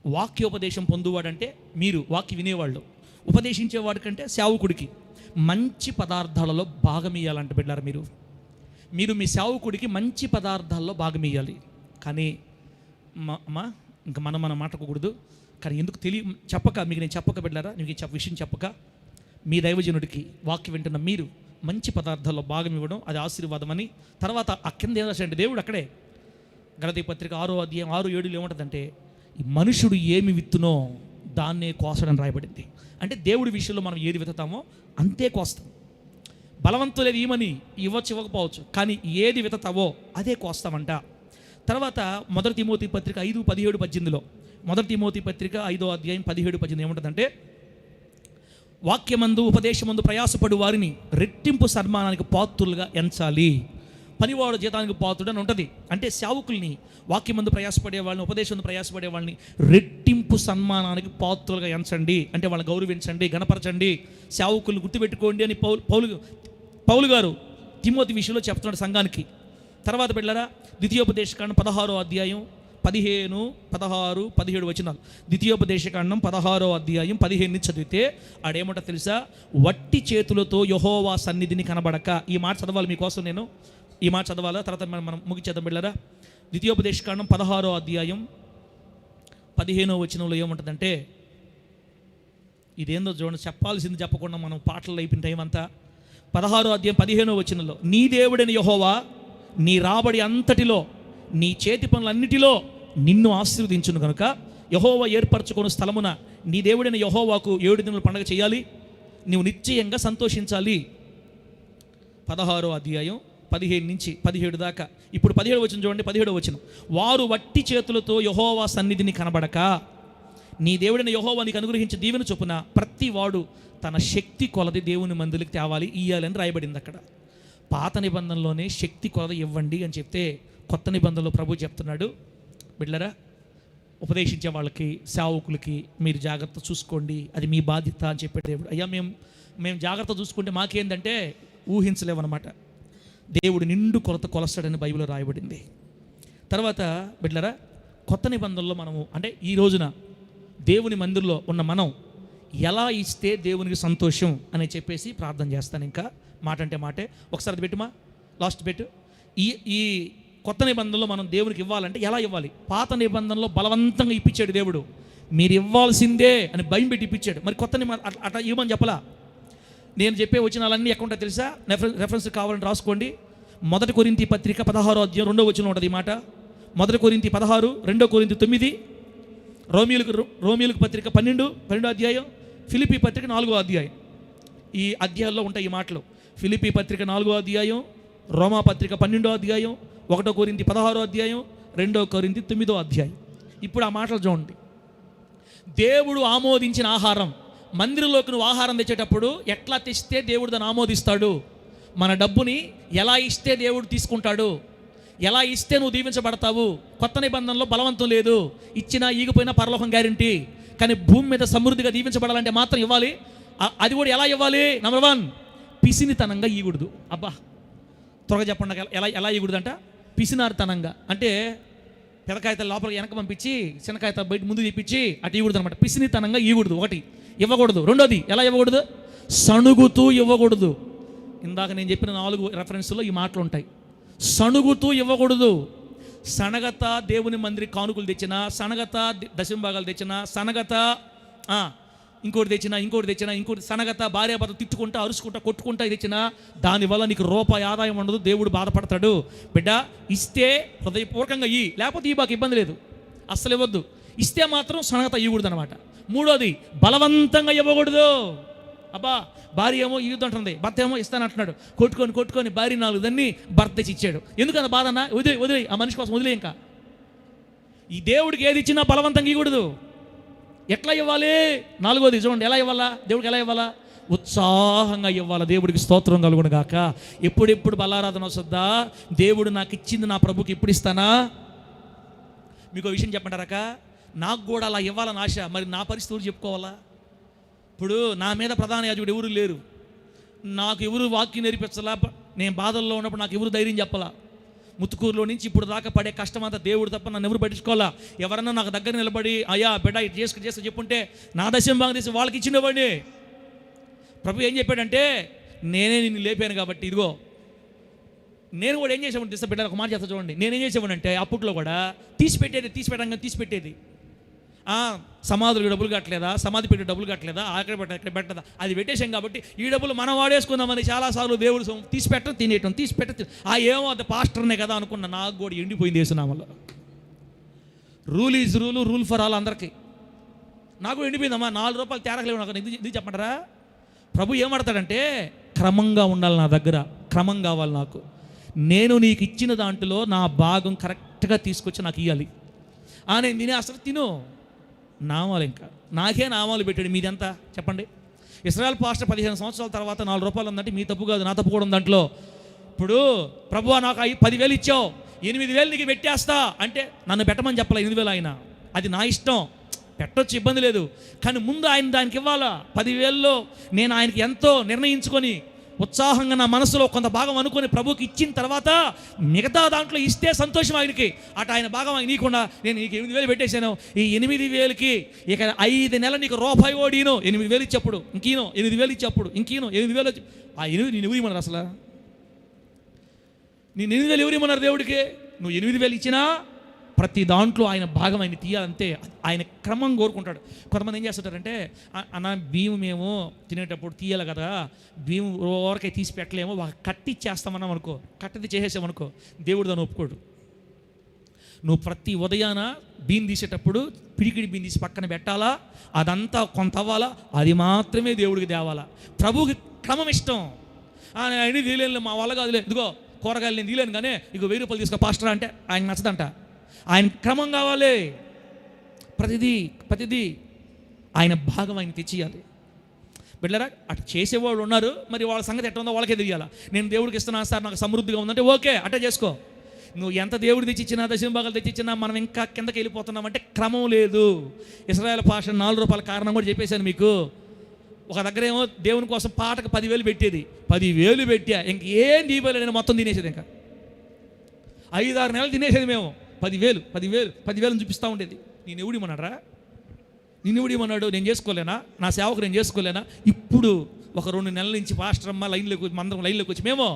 వాక్యోపదేశం పొందువాడంటే మీరు వాక్య వినేవాళ్ళు, ఉపదేశించేవాడి కంటే సేవకుడికి మంచి పదార్థాలలో భాగం ఇయ్యాలంట. బిడ్డారా, మీరు మీ సేవకుడికి మంచి పదార్థాల్లో భాగం ఇయ్యాలి. కానీ అమ్మా, ఇంకా మనం మాట్లాడకూడదు. కానీ ఎందుకు చెప్పక మీకు నేను చెప్పక బిడ్డారా, నీకు ఈ విషయం చెప్పక మీ దైవజనుడికి వాక్యం వింటున్న మీరు మంచి పదార్థాల్లో భాగం ఇవ్వడం అది ఆశీర్వాదం అని. తర్వాత ఆ కింద ఏం రాశాడంటే దేవుడు అక్కడే గలతీ పత్రిక 6వ అధ్యాయం 6-7 ఏముంటుందంటే, ఈ మనుషుడు ఏమి విత్తునో దాన్నే కోసడని రాయబడింది. అంటే దేవుడి విషయంలో మనం ఏది విత్తుతామో అంతే కోస్తాం. బలవంతులేదు ఈమని ఇవ్వకపోవచ్చు, కానీ ఏది విత్తుతావో అదే కోస్తామంట. తర్వాత 1 తిమోతి పత్రిక 5:17-18 1 తిమోతి పత్రిక 5వ అధ్యాయం 17-18 ఏముంటుందంటే, వాక్యమందు ఉపదేశమందు ప్రయాసపడు వారిని రెట్టింపు సన్మానానికి పాత్రులుగా ఎంచాలి. పనివాడు జీతానికి పాత్రుడు అని ఉంటుంది. అంటే సేవకుల్ని, వాక్యమందు ప్రయాసపడే వాళ్ళని, ఉపదేశంలో ప్రయాసపడే వాళ్ళని రెట్టింపు సన్మానానికి పాత్రులుగా ఎంచండి. అంటే వాళ్ళని గౌరవించండి, గణపరచండి, సేవకుల్ని గుర్తుపెట్టుకోండి అని పౌలు గారు తిమోతి విషయంలో చెప్తున్నాడు సంఘానికి. తర్వాత బిడ్డలారా, ద్వితీయోపదేశకాండం 16వ అధ్యాయం 15, 16, 17 వచనాలు. ద్వితీయోపదేశకాండం 16వ అధ్యాయం 15 నుంచి చదివితే ఆడేమంటో తెలుసా? వట్టి చేతులతో యెహోవా సన్నిధిని కనబడక. ఈ మాట చదవాలి మీకోసం, నేను ఈ మాట చదవాలా, తర్వాత మనం ముగిచేద్దాం బిడ్డలారా. ద్వితీయోపదేశకాండం 16వ అధ్యాయం 15వ వచనంలో ఏముంటుందంటే, ఇదేందో చూడండి, చెప్పాల్సింది చెప్పకుండా మనం పాటలు అయిపోయిన టైం అంతా. 16వ అధ్యాయం 15వ వచనంలో, నీ దేవుడైన యెహోవా నీ రాబడి అంతటిలో, నీ చేతి పనులన్నిటిలో నిన్ను ఆశీర్వదించును కనుక యెహోవా ఏర్పరచుకున్న స్థలమున నీ దేవుడైన యెహోవాకు 7 దినాలు పండుగ చేయాలి, నీవు నిశ్చయంగా సంతోషించాలి. 16వ అధ్యాయం 15 నుంచి 17 దాకా. ఇప్పుడు 17 వచనం చూడండి. 17వ వచనం, వారు వట్టి చేతులతో యెహోవా సన్నిధిని కనబడక నీ దేవుడైన యెహోవా నీకు అనుగ్రహించి దీవెన చొప్పున ప్రతి వాడు తన శక్తి కొలది దేవుని మందిరికి తేవాలి, ఇయ్యాలని రాయబడింది అక్కడ. పాత నిబంధనలోనే శక్తి కొలది ఇవ్వండి అని చెప్తే, కొత్త నిబంధనలో ప్రభు చెప్తున్నాడు, బిడ్డలారా, ఉపదేశించే వాళ్ళకి, సేవకులకి మీరు జాగ్రత్త చూసుకోండి, అది మీ బాధ్యత అని చెప్పే దేవుడు. అయ్యా మేము జాగ్రత్త చూసుకుంటే మాకేందంటే ఊహించలేమన్నమాట. దేవుడు నిండు కొలత కొలస్తాడని బైబిల్లో రాయబడింది. తర్వాత బిడ్డలారా, కొత్త నిబంధనలో మనము అంటే ఈ రోజున దేవుని మందిరంలో ఉన్న మనం ఎలా ఇస్తే దేవునికి సంతోషం అని చెప్పేసి ప్రార్థన చేస్తాను. ఇంకా మాట అంటే మాటే. ఒకసారి అది పెట్టుమా, లాస్ట్ పెట్టు. ఈ కొత్త నిబంధనలో మనం దేవునికి ఇవ్వాలంటే ఎలా ఇవ్వాలి? పాత నిబంధనలో బలవంతంగా ఇప్పించాడు దేవుడు, మీరు ఇవ్వాల్సిందే అని భయం పెట్టి ఇప్పించాడు. మరి కొత్త నిబంధన అట్లా ఇవ్వమని చెప్పలా. నేను చెప్పే వచనాలన్నీ ఎక్కడ ఉంటాయో తెలుసా? రెఫరెన్స్ కావాలని రాసుకోండి. 1 కొరింథీ పత్రిక 16వ అధ్యాయం 2వ వచనం ఉంటుంది ఈ మాట. 1 కొరింథీ 16, 2 కొరింథీ 9, రోమియోలకు పత్రిక 12వ అధ్యాయం, ఫిలిప్పీ పత్రిక 4వ అధ్యాయం. ఈ అధ్యాయాల్లో ఉంటాయి ఈ మాటలు. ఫిలిప్పీ పత్రిక 4వ అధ్యాయం, రోమా పత్రిక 12వ అధ్యాయం, 1 కొరింథీ 16వ అధ్యాయం, 2 కొరింథీ 9వ అధ్యాయం. ఇప్పుడు ఆ మాటలు చూడండి. దేవుడు ఆమోదించిన ఆహారం, మందిరంలోకి నువ్వు ఆహారం తెచ్చేటప్పుడు ఎట్లా తెస్తే దేవుడు దాన్ని ఆమోదిస్తాడు? మన డబ్బుని ఎలా ఇస్తే దేవుడు తీసుకుంటాడు? ఎలా ఇస్తే నువ్వు దీవించబడతావు? కొత్త నిబంధనలో బలవంతం లేదు, ఇచ్చినా ఈగిపోయినా పరలోకం గ్యారంటీ. కానీ భూమి మీద సమృద్ధిగా దీవించబడాలంటే మాత్రం ఇవ్వాలి. అది కూడా ఎలా ఇవ్వాలి? నెంబర్ 1, పిసినితనంగా ఇవ్వకూడదు. అబ్బా, త్వరగా చెప్పండి. ఎలా ఇవ్వకూడదు అంట? పిసినారితనంగా. అంటే పెదకాయత లోపలికి వెనక పంపించి చిన్నకాయత బయట ముందు తెప్పించి అటు ఇవ్వకూడదు అనమాట. పిసినితనంగా ఇవ్వకూడదు. ఒకటి, ఇవ్వకూడదు. రెండోది, ఎలా ఇవ్వకూడదు? సణుగుతూ ఇవ్వకూడదు. ఇందాక నేను చెప్పిన 4 రెఫరెన్స్లో ఈ మాటలు ఉంటాయి. సణుగుతూ ఇవ్వకూడదు. సనగత దేవుని మందిరి కానుకలు తెచ్చినా, సనగత దశంభాగాలు తెచ్చినా, సనగత ఇంకోటి తెచ్చినా, సనగత భార్యాభర్త తిట్టుకుంటా, అరుచుకుంటా, కొట్టుకుంటా తెచ్చినా దానివల్ల నీకు రూపాయి ఆదాయం ఉండదు. దేవుడు బాధపడతాడు. బిడ్డ, ఇస్తే హృదయపూర్వకంగా లేకపోతే మాకు ఇబ్బంది లేదు, అస్సలు ఇవ్వద్దు. ఇస్తే మాత్రం సనగత ఇవ్వకూడదు అనమాట. మూడోది, బలవంతంగా ఇవ్వకూడదు. అబ్బా, భార్య ఏమో ఇవ్వద్దంటుంది, భర్త ఏమో ఇస్తానంటున్నాడు. కొట్టుకొని భార్య 4 దాన్ని భర్త తెచ్చి ఇచ్చాడు. ఎందుకన్నా బాధన్నా? వదిలే, ఆ మనిషి కోసం వదిలే. ఇంకా ఈ దేవుడికి ఏది ఇచ్చినా బలవంతంగా ఇవ్వకూడదు. ఎట్లా ఇవ్వాలి? 4వది చూడండి, ఎలా ఇవ్వాలా? దేవుడికి ఎలా ఇవ్వాలా? ఉత్సాహంగా ఇవ్వాలి. దేవుడికి స్తోత్రం కలుగును గాక. ఎప్పుడెప్పుడు బలారాధన వస్తుందా? దేవుడు నాకు ఇచ్చింది నా ప్రభుకి ఎప్పుడు ఇస్తానా? మీకు విషయం చెప్పంటారాక, నాకు కూడా అలా ఇవ్వాలని ఆశ. మరి నా పరిస్థితులు చెప్పుకోవాలా? ఇప్పుడు నా మీద ప్రధాన యాజకుడు ఎవరు లేరు, నాకు ఎవరు వాక్యం నేర్పించాలా? నేను బాధల్లో ఉన్నప్పుడు నాకు ఎవరు ధైర్యం చెప్పాలా? ముత్తుకూరులో నుంచి ఇప్పుడు దాకా పడే కష్టం అంతా దేవుడు తప్ప నన్ను ఎవరు పట్టించుకోవాలా? ఎవరన్నా నాకు దగ్గర నిలబడి అయ్యా బిడ్డ ఇటు చేసుకు చెప్పుంటే నా దశంభాగం తీసి వాళ్ళకి ఇచ్చినవాడిని. ప్రభు ఏం చెప్పాడంటే, నేనే నిన్ను లేపాను కాబట్టి ఇదిగో. నేను కూడా ఏం చేసేవాడిని తీస్తా బిడ్డ, ఒక మాట చేస్తా చూడండి. నేనేం చేసేవాడిని అంటే అప్పట్లో కూడా తీసిపెట్టేది. సమాధులకు డబ్బులు కట్టలేదా, సమాధి పెట్టి డబ్బులు కట్టలేదా, అక్కడ పెట్టదా, అది పెట్టేశాం కాబట్టి ఈ డబ్బులు మనం వాడేసుకుందామని చాలాసార్లు దేవుడు తీసిపెట్ట ఏమో అది పాస్టర్నే కదా అనుకున్నా. నాకు కూడా ఎండిపోయింది వేసునామలో. Rule is rule for all అందరికీ. నాకు ఎండిపోయిందమ్మా, 4 రూపాయలు తేరగలేవు నాకు. ఇది చెప్పంటారా? ప్రభు ఏమడతాడంటే, క్రమంగా ఉండాలి, నా దగ్గర క్రమం కావాలి నాకు. నేను నీకు ఇచ్చిన దాంట్లో నా భాగం కరెక్ట్గా తీసుకొచ్చి నాకు ఇవ్వాలి. నేను తినే అసలు తిను నామాలు, ఇంకా నాకే నామాలు పెట్టాడు. మీదంతా చెప్పండి. ఇశ్రాయేల్ పాస్టర్ 15 సంవత్సరాల తర్వాత 4 రూపాయలు ఉందంటే మీ తప్పు కాదు, నా తప్పు కూడా ఉంది దాంట్లో. ఇప్పుడు ప్రభువా నాకు 10,000 ఇచ్చావు, 8,000 నీకు పెట్టేస్తా అంటే నన్ను పెట్టమని చెప్పాలి 8,000 ఆయన, అది నా ఇష్టం, పెట్టొచ్చు, ఇబ్బంది లేదు. కానీ ముందు ఆయన దానికి ఇవ్వాలా. 10,000లో నేను ఆయనకి ఎంతో నిర్ణయించుకొని ఉత్సాహంగా నా మనసులో కొంత భాగం అనుకొని ప్రభుకి ఇచ్చిన తర్వాత మిగతా దాంట్లో ఇస్తే సంతోషం ఆయనకి. అటు ఆయన భాగం ఆయన నీకుండా నేను నీకు 8,000 పెట్టేశాను, ఈ 8,000కి ఇక 5 నెలలు నీకు రూపాయి ఓడిను, 8,000 ఇచ్చప్పుడు ఇంకీనో 8,000 ఇచ్చప్పుడు ఇంకీనో 8,000 వచ్చి ఆ 8 నేను ఎవరు ఇమ్మన్నారు అసలు? నేను 8,000 ఎవరు ఇమ్మన్నారు దేవుడికి? నువ్వు 8,000 ఇచ్చినా ప్రతి దాంట్లో ఆయన భాగం ఆయన తీయాలంతే. ఆయన క్రమం కోరుకుంటాడు. కొంతమంది ఏం చేస్తుంటారంటే, అన్న బియ్యం మేము తినేటప్పుడు తీయాలి కదా, బియ్యం ఓరకాయ తీసి పెట్టలేమో, కట్టి చేస్తామన్నాం అనుకో, కట్టది చేసేసామనుకో, దేవుడు దాన్ని ఒప్పుకోడు. నువ్వు ప్రతి ఉదయాన బియ్యం తీసేటప్పుడు పిడికిడి బియ్యం తీసి పక్కన పెట్టాలా, అదంతా కొంత అవ్వాలా, అది మాత్రమే దేవుడికి తేవాలా. ప్రభుకి క్రమం ఇష్టం. ఆయన తీయలేను, మా వల్ల కాదులే, ఇదిగో కూరగాయలు నేను తీయలేను కానీ ఇక 1000 రూపాయలు తీసుకో పాస్టర్ అంటే ఆయన నచ్చదంట. ఆయన క్రమం కావాలి. ప్రతిదీ ఆయన భాగం ఆయన తెచ్చేయాలి. బిడ్డలారా, అటు చేసేవాళ్ళు ఉన్నారు, మరి వాళ్ళ సంగతి ఎట్లా ఉందో వాళ్ళకే తెలియాలా. నేను దేవుడికి ఇస్తున్నాను సార్, నాకు సమృద్ధిగా ఉందంటే ఓకే, అట్టే చేసుకో. నువ్వు ఎంత దేవుడు తెచ్చిచ్చినా, దశమ భాగాలు తెచ్చిచ్చినా మనం ఇంకా కిందకి వెళ్ళిపోతున్నామంటే క్రమం లేదు. ఇశ్రాయేల్ పాస్టర్ 4 రూపాయల కారణం కూడా చెప్పేశాను మీకు. ఒక దగ్గరేమో దేవుని కోసం పాటకు 10,000 పెట్టేది, 10,000 పెట్టా, ఇంకేం దీపాలు నేను మొత్తం తినేసేది. ఇంకా 5-6 నెలలు తినేసేది మేము. 10,000 చూపిస్తూ ఉండేది. నేను ఎవడిమన్నారా? నిన్నుడిమన్నాడు? నేను చేసుకోలేనా? నా సేవకు నేను చేసుకోలేనా? ఇప్పుడు ఒక 2 నెలల నుంచి పాస్టర్ అమ్మ లైన్లోకి వచ్చి, మందరం లైన్లోకి వచ్చి మేము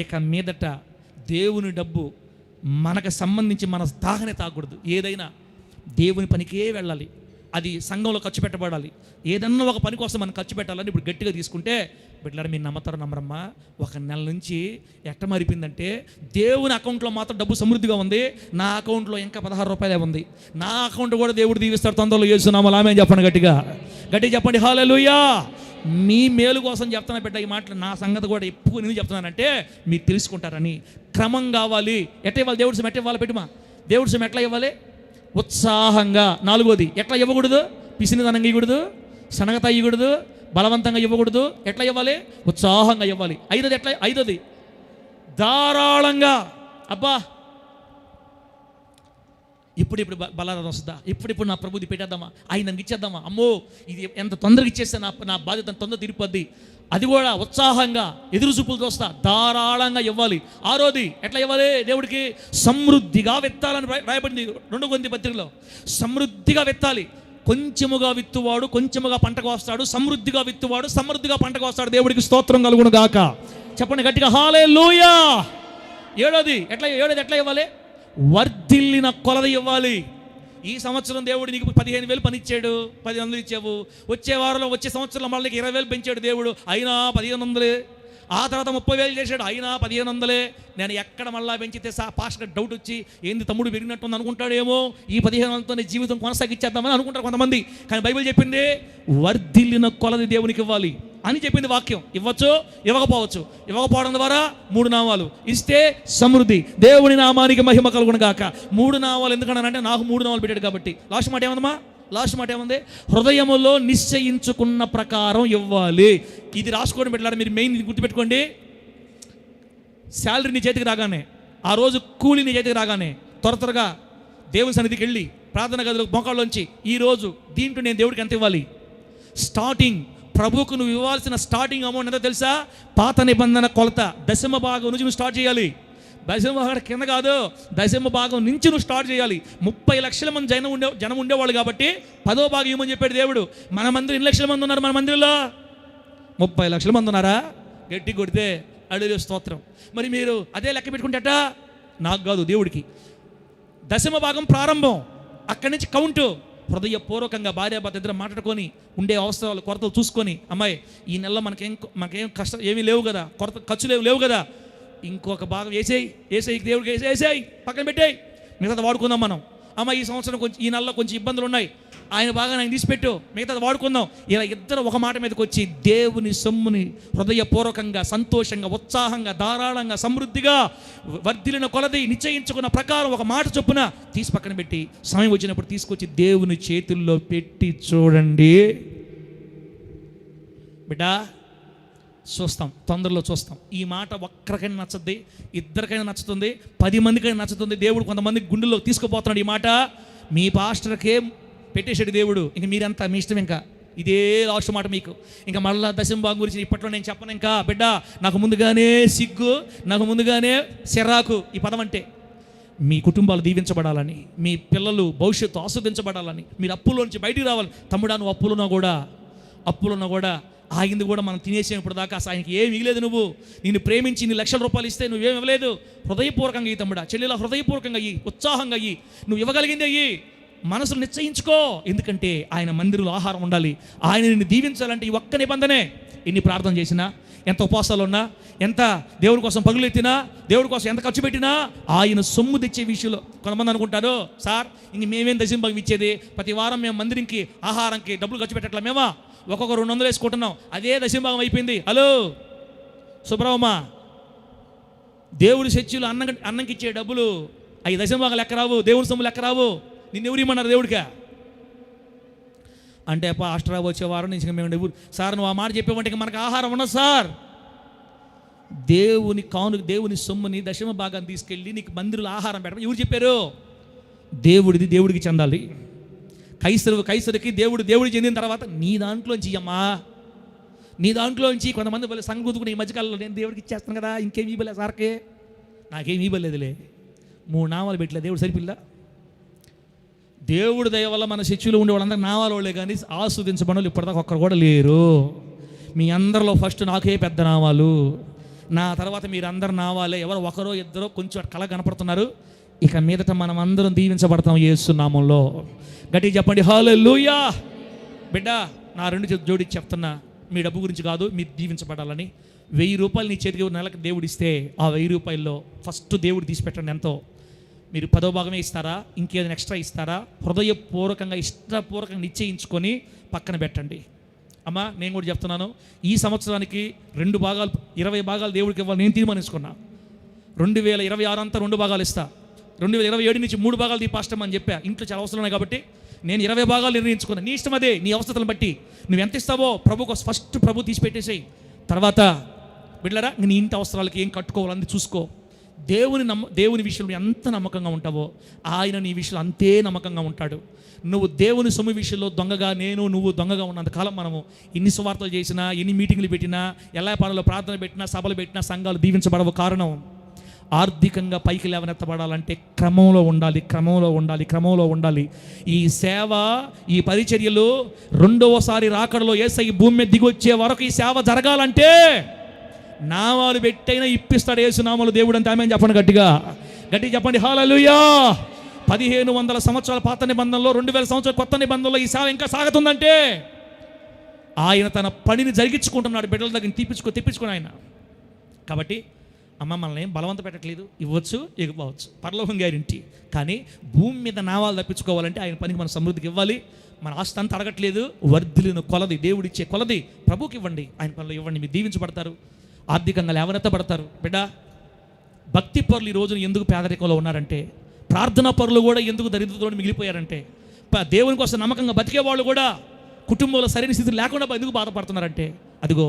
ఇక మీదట దేవుని డబ్బు మనకు సంబంధించి మన దాహనే తాగకూడదు. ఏదైనా దేవుని పనికే వెళ్ళాలి, అది సంఘంలో ఖర్చు పెట్టబడాలి. ఏదన్నా ఒక పని కోసం మనం ఖర్చు పెట్టాలని ఇప్పుడు గట్టిగా తీసుకుంటే, బిడ్డలారా మీరు నమ్మతారు నమ్మరమ్మా, 1 నెల నుంచి ఎట్ట మారిపోయిందంటే దేవుని అకౌంట్లో మాత్రం డబ్బు సమృద్ధిగా ఉంది, నా అకౌంట్లో ఇంకా 16 రూపాయలే ఉంది. నా అకౌంట్ కూడా దేవుడు దీవిస్తాడు తొందరలో. యేసునామములో ఆమేన్ చెప్పండి, గట్టిగా చెప్పండి హల్లెలూయా. మీ మేలు కోసం చెప్తున్నా బిడ్డ ఈ మాటలు. నా సంగతి కూడా ఎప్పుడు నేను చెప్తున్నానంటే మీరు తెలుసుకుంటారని. క్రమం కావాలి. ఎట్లా ఇవ్వాలి? దేవుడి సొమ్ము ఎట్లా ఇవ్వాలి? పెట్టుమా, దేవుడి సొమ్ము ఎట్లా ఇవ్వాలి? ఉత్సాహంగా. 4వది ఎట్లా ఇవ్వకూడదు? పిసినిదనంగా ఇవ్వకూడదు, సనగత ఇవ్వకూడదు, బలవంతంగా ఇవ్వకూడదు. ఎట్లా ఇవ్వాలి? ఉత్సాహంగా ఇవ్వాలి. 5వది ధారాళంగా. అబ్బా ఇప్పుడు బలారం వస్తుందా, ఇప్పుడు నా ప్రభుది పెట్టేద్దామా, ఆయనకి ఇచ్చేద్దామా, అమ్మో ఇది ఎంత తొందరగా ఇచ్చేస్తే నా బాధ్యత తొందర తీరిపోద్ది. అది కూడా ఉత్సాహంగా ఎదురు చూపులు చూస్తా ధారాళంగా ఇవ్వాలి. 6వది ఎట్లా ఇవ్వాలి? దేవుడికి సమృద్ధిగా విత్తాలని రాయబడింది 2 కొరింథీ పత్రికలో. సమృద్ధిగా విత్తాలి. కొంచెముగా విత్తువాడు కొంచెముగా పంటకు వస్తాడు, సమృద్ధిగా విత్తువాడు సమృద్ధిగా పంటకు వస్తాడు. దేవుడికి స్తోత్రం కలుగును గాక. చెప్పండి గట్టిగా హల్లెలూయా. 7వది ఎట్లా ఇవ్వాలి? వర్ధిల్లిన కొలది ఇవ్వాలి. ఈ సంవత్సరం దేవుడు నీకు 15,000 పని ఇచ్చాడు, 10,000 ఇచ్చావు. వచ్చే వారంలో వచ్చే సంవత్సరంలో మళ్ళీ 20,000 పెంచాడు దేవుడు, అయినా 1,500. ఆ తర్వాత 30,000 చేశాడు, అయినా 1,500. నేను ఎక్కడ మళ్ళా పెంచితే పాస్టర్ డౌట్ వచ్చి ఏంది తమ్ముడు పెరిగినట్టుంది అనుకుంటాడేమో, ఈ 15,000తో జీవితం కొనసాగించేద్దామని అనుకుంటారు కొంతమంది. కానీ బైబిల్ చెప్పింది వర్ధిల్లిన కొలది దేవునికి ఇవ్వాలి అని చెప్పింది వాక్యం. ఇవ్వచ్చు, ఇవ్వకపోవచ్చు. ఇవ్వకపోవడం ద్వారా 3 నామాలు ఇస్తే సమృద్ధి. దేవుని నామానికి మహిమ కలుగును గాక. 3 నామాలు ఎందుకన్నానంటే నాకు 3 నామాలు పెట్టాడు కాబట్టి. లాస్ట్ మాట ఏముంది? హృదయములో నిశ్చయించుకున్న ప్రకారం ఇవ్వాలి. ఇది రాసుకోవడం పెట్టారు మీరు. మెయిన్ ఇది గుర్తుపెట్టుకోండి. శాలరీ నీ చేతికి రాగానే, ఆ రోజు కూలి నీ చేతికి రాగానే త్వరగా దేవుని సన్నిధికి వెళ్ళి ప్రార్థన గదిలో మోకాళ్ళలోంచి ఈరోజు దీంట్లో నేను దేవుడికి ఎంత ఇవ్వాలి? స్టార్టింగ్ ప్రభువుకు నువ్వు ఇవ్వాల్సిన స్టార్టింగ్ అమౌంట్ ఎంతో తెలుసా? పాత నిబంధన కొలత 10వ భాగం నుంచి నువ్వు స్టార్ట్ చేయాలి. 10వ భాగం కింద కాదు, 10వ భాగం నుంచి నువ్వు స్టార్ట్ చేయాలి. 30 లక్షల మంది జనం ఉండేవాళ్ళు కాబట్టి 10వ భాగం ఇవ్వమని చెప్పాడు దేవుడు. మన మందిరం 2 లక్షల మంది ఉన్నారు. మన మందిరంలో 30 లక్షల మంది ఉన్నారా? గట్టి కొడితే అడుగు స్తోత్రం. మరి మీరు అదే లెక్క పెట్టుకుంటేట నాకు కాదు దేవుడికి. 10వ భాగం ప్రారంభం, అక్కడి నుంచి కౌంటు. హృదయపూర్వకంగా భార్యాభర్త ఇద్దరు మాట్లాడుకొని ఉండే అవసరాలు కొరతలు చూసుకొని, అమ్మాయి ఈ నెలలో మనకేం కష్టం ఏమీ లేవు కదా, ఖర్చులు లేవు కదా, ఇంకొక భాగం వేసేయి దేవుడికి వేసేయి, పక్కన పెట్టేయి, మిగతా వాడుకుందాం మనం. అమ్మ ఈ సంవత్సరం ఈ నెలలో కొంచెం ఇబ్బందులు ఉన్నాయి, ఆయన బాగా ఆయన తీసిపెట్టు, మిగతా వాడుకుందాం. ఇలా ఇద్దరు ఒక మాట మీదకి వచ్చి దేవుని సొమ్ముని హృదయపూర్వకంగా సంతోషంగా ఉత్సాహంగా ధారాళంగా సమృద్ధిగా వర్ధిల్లిన కొలది నిశ్చయించుకున్న ప్రకారం ఒక మాట చొప్పున తీసి పక్కన పెట్టి సమయం వచ్చినప్పుడు తీసుకొచ్చి దేవుని చేతుల్లో పెట్టి చూడండి. బిడ్డా చూస్తాం, తొందరలో చూస్తాం. ఈ మాట ఒక్కరికైనా నచ్చద్ది, ఇద్దరికైనా నచ్చుతుంది, 10 మందికైనా నచ్చుతుంది. దేవుడు కొంతమంది గుండెల్లో తీసుకుపోతున్నాడు ఈ మాట. మీ పాస్టర్కే పెట్టేశాడు దేవుడు, ఇంక మీరంతా మీ ఇష్టం. ఇంకా ఇదే లాస్ట్ మాట మీకు. ఇంకా మళ్ళా దశంభాగం గురించి ఇప్పట్లో నేను చెప్పను. ఇంకా బిడ్డ, నాకు ముందుగానే సిగ్గు, నాకు ముందుగానే సిరాకు ఈ పదం అంటే. మీ కుటుంబాలు దీవించబడాలని, మీ పిల్లలు భవిష్యత్తు ఆస్వాదించబడాలని, మీరు అప్పులోంచి బయటికి రావాలి. తమ్ముడా, నువ్వు అప్పులున్నా కూడా ఆగింది కూడా మనం తినేసాం ఇప్పుడు దాకా. అసలు ఆయనకి ఏమి మిగిలేదు. నువ్వు నిన్ను ప్రేమించి ఇన్ని లక్షల రూపాయలు ఇస్తే నువ్వేమి ఇవ్వలేదు. హృదయపూర్వకంగా అయ్యి తమ్ముడా, చెల్లెలా హృదయపూర్వకంగా అయ్యి, ఉత్సాహంగా అయ్యి, నువ్వు ఇవ్వగలిగింది అయ్యి, మనసును నిశ్చయించుకో. ఎందుకంటే ఆయన మందిరంలో ఆహారం ఉండాలి. ఆయన నిన్ను దీవించాలంటే ఈ ఒక్క నిబంధనే. ఎన్ని ప్రార్థన చేసినా, ఎంత ఉపవాసాలు ఉన్నా, ఎంత దేవుడి కోసం పగులెత్తినా, దేవుడి కోసం ఎంత ఖర్చు పెట్టినా, ఆయన సొమ్ము తెచ్చే విషయంలో కొంతమంది అనుకుంటారు, సార్ ఇంక మేమేం దశంభాగం ఇచ్చేది, ప్రతి వారం మేము మందిరంకి ఆహారంకి డబ్బులు ఖర్చు పెట్టట్లా, మేమా ఒక్కొక్క 200 వేసుకుంటున్నాం, అదే దశంభాగం అయిపోయింది. హలో సుబ్రహ్మ, దేవుడి చర్చిలో అన్నంకి ఇచ్చే డబ్బులు అవి దశంభాగాలు లెక్క రావు, దేవుడి సొమ్ము లెక్క రావు. నిన్ను ఎవరిమన్నారు దేవుడికా అంటే? పాస్టర్ వచ్చే వారం నుంచి మేము సార్ నువ్వు ఆ మాట చెప్పేవంటే మనకు ఆహారం ఉండదు సార్. దేవుని సొమ్ముని దశమ భాగాన్ని తీసుకెళ్ళి నీకు మందిరంలో ఆహారం పెట్టడం ఎవరు చెప్పారు? దేవుడిది దేవుడికి చెందాలి. కైసరికి దేవుడికి చెందిన తర్వాత నీ దాంట్లోంచి అమ్మా, నీ దాంట్లోంచి కొంతమంది వాళ్ళు సంఘం కూతుకుని ఈ మధ్యకాలంలో నేను దేవుడికి ఇచ్చేస్తాను కదా, ఇంకేమి ఇవ్వలేదు సార్కే, నాకేమి ఇవ్వలేదులే, 3 నామాలు పెట్టలే దేవుడు సరిపిల్లా. దేవుడి దయ వల్ల మన చర్చిలో ఉండే వాళ్ళందరూ నామాల వాళ్ళే కానీ ఆస్వాదించబడి వాళ్ళు ఇప్పటిదాకా ఒక్కరు కూడా లేరు. మీ అందరిలో ఫస్ట్ నాకే పెద్ద నామాలు, నా తర్వాత మీరు అందరు నావాలే. ఎవరో ఒకరో ఇద్దరో కొంచెం కళ కనపడుతున్నారు. ఇక మీదట మనం అందరం దీవించబడతాం యేసు నామంలో. గట్టిగా చెప్పండి హల్లెలూయా. బిడ్డ, నా 2 జోడి చెప్తున్నా, మీ డబ్బు గురించి కాదు, మీరు దీవించబడాలని. 1000 రూపాయలు నీ చేతికి నెలకు దేవుడు ఇస్తే ఆ 1000 రూపాయల్లో ఫస్ట్ దేవుడు తీసి పెట్టండి. ఎంతో మీరు 10వ భాగమే ఇస్తారా, ఇంకేదైనా ఎక్స్ట్రా ఇస్తారా? హృదయపూర్వకంగా ఇష్టపూర్వకంగా నిశ్చయించుకొని పక్కన పెట్టండి. అమ్మా, నేను కూడా చెప్తున్నాను, ఈ సంవత్సరానికి 2 భాగాలు 20 భాగాలు దేవుడికి ఇవ్వాలి నేను తీర్మానించుకున్నా. 2026 అంతా 2 భాగాలు ఇస్తా. 2027 నుంచి 3 భాగాలు దీపాష్టం అని చెప్పా. ఇంట్లో చాలా అవసరం ఉన్నాయి కాబట్టి నేను 20 భాగాలు నిర్ణయించుకున్నా. నీ ఇష్టం అదే, నీ అవసరాలను బట్టి నువ్వు ఎంత ఇస్తావో ప్రభుకు ఫస్ట్ ప్రభు తీసి పెట్టేసేయి. తర్వాత బిడ్డలారా, నీ ఇంటి అవసరాలకి ఏం కట్టుకోవాలని చూసుకో. దేవుని విషయంలో ఎంత నమ్మకంగా ఉంటావో ఆయన నీ విషయంలో అంతే నమ్మకంగా ఉంటాడు. నువ్వు దేవుని సొమ్ము విషయంలో దొంగగా, నువ్వు దొంగగా ఉన్నంతకాలం మనము ఎన్ని సువార్తలు చేసినా, ఎన్ని మీటింగ్లు పెట్టినా, ఎలా పాడలో ప్రార్థన పెట్టినా, సభలు పెట్టినా సంఘాలు దీవించబడవు. కారణం ఆర్థికంగా పైకి లేవనెత్తబడాలంటే క్రమంలో ఉండాలి. ఈ సేవ, ఈ పరిచర్యలు రెండవసారి రాకడలో యేసయ్య భూమి మీద దిగి వచ్చే వరకు ఈ సేవ జరగాలంటే నామాలు పెట్టైనా ఇప్పిస్తాడు యేసు నామాలు దేవుడు అంటే. ఆమేన్ చెప్పండి గట్టిగా చెప్పండి హల్లెలూయా. 1500 సంవత్సరాల పాత నిబంధనలో, 2000 సంవత్సరాల కొత్త నిబంధనలో ఈ సేవ ఇంకా సాగుతుందంటే ఆయన తన పనిని జరిగించుకుంటున్నాడు. బిడ్డల దగ్గర తెప్పించుకొని ఆయన. కాబట్టి అమ్మ, మనల్ని ఏం బలవంత పెట్టట్లేదు, ఇవ్వచ్చు ఇవ్వచ్చు, పరలోకం గ్యారెంటీ. కానీ భూమి మీద నావాలు తప్పించుకోవాలంటే ఆయన పనికి మన సమృద్ధికి ఇవ్వాలి. మన ఆస్తి అంతా అడగట్లేదు, వర్ధిలిన కొలది, దేవుడిచ్చే కొలది ప్రభుకి ఇవ్వండి, ఆయన పనులు ఇవ్వండి. మీరు దీవించబడతారు, ఆర్థికంగా లేవనెత్తబడతారు. బిడ్డ, భక్తి పరులు ఈ రోజున ఎందుకు పేదరికంలో ఉన్నారంటే, ప్రార్థనా పరులు కూడా ఎందుకు దరిద్రతలో మిగిలిపోయారంటే, దేవుని కోసం నమ్మకంగా బతికే వాళ్ళు కూడా కుటుంబంలో సరైన స్థితి లేకుండా ఎందుకు బాధపడుతున్నారంటే, అదిగో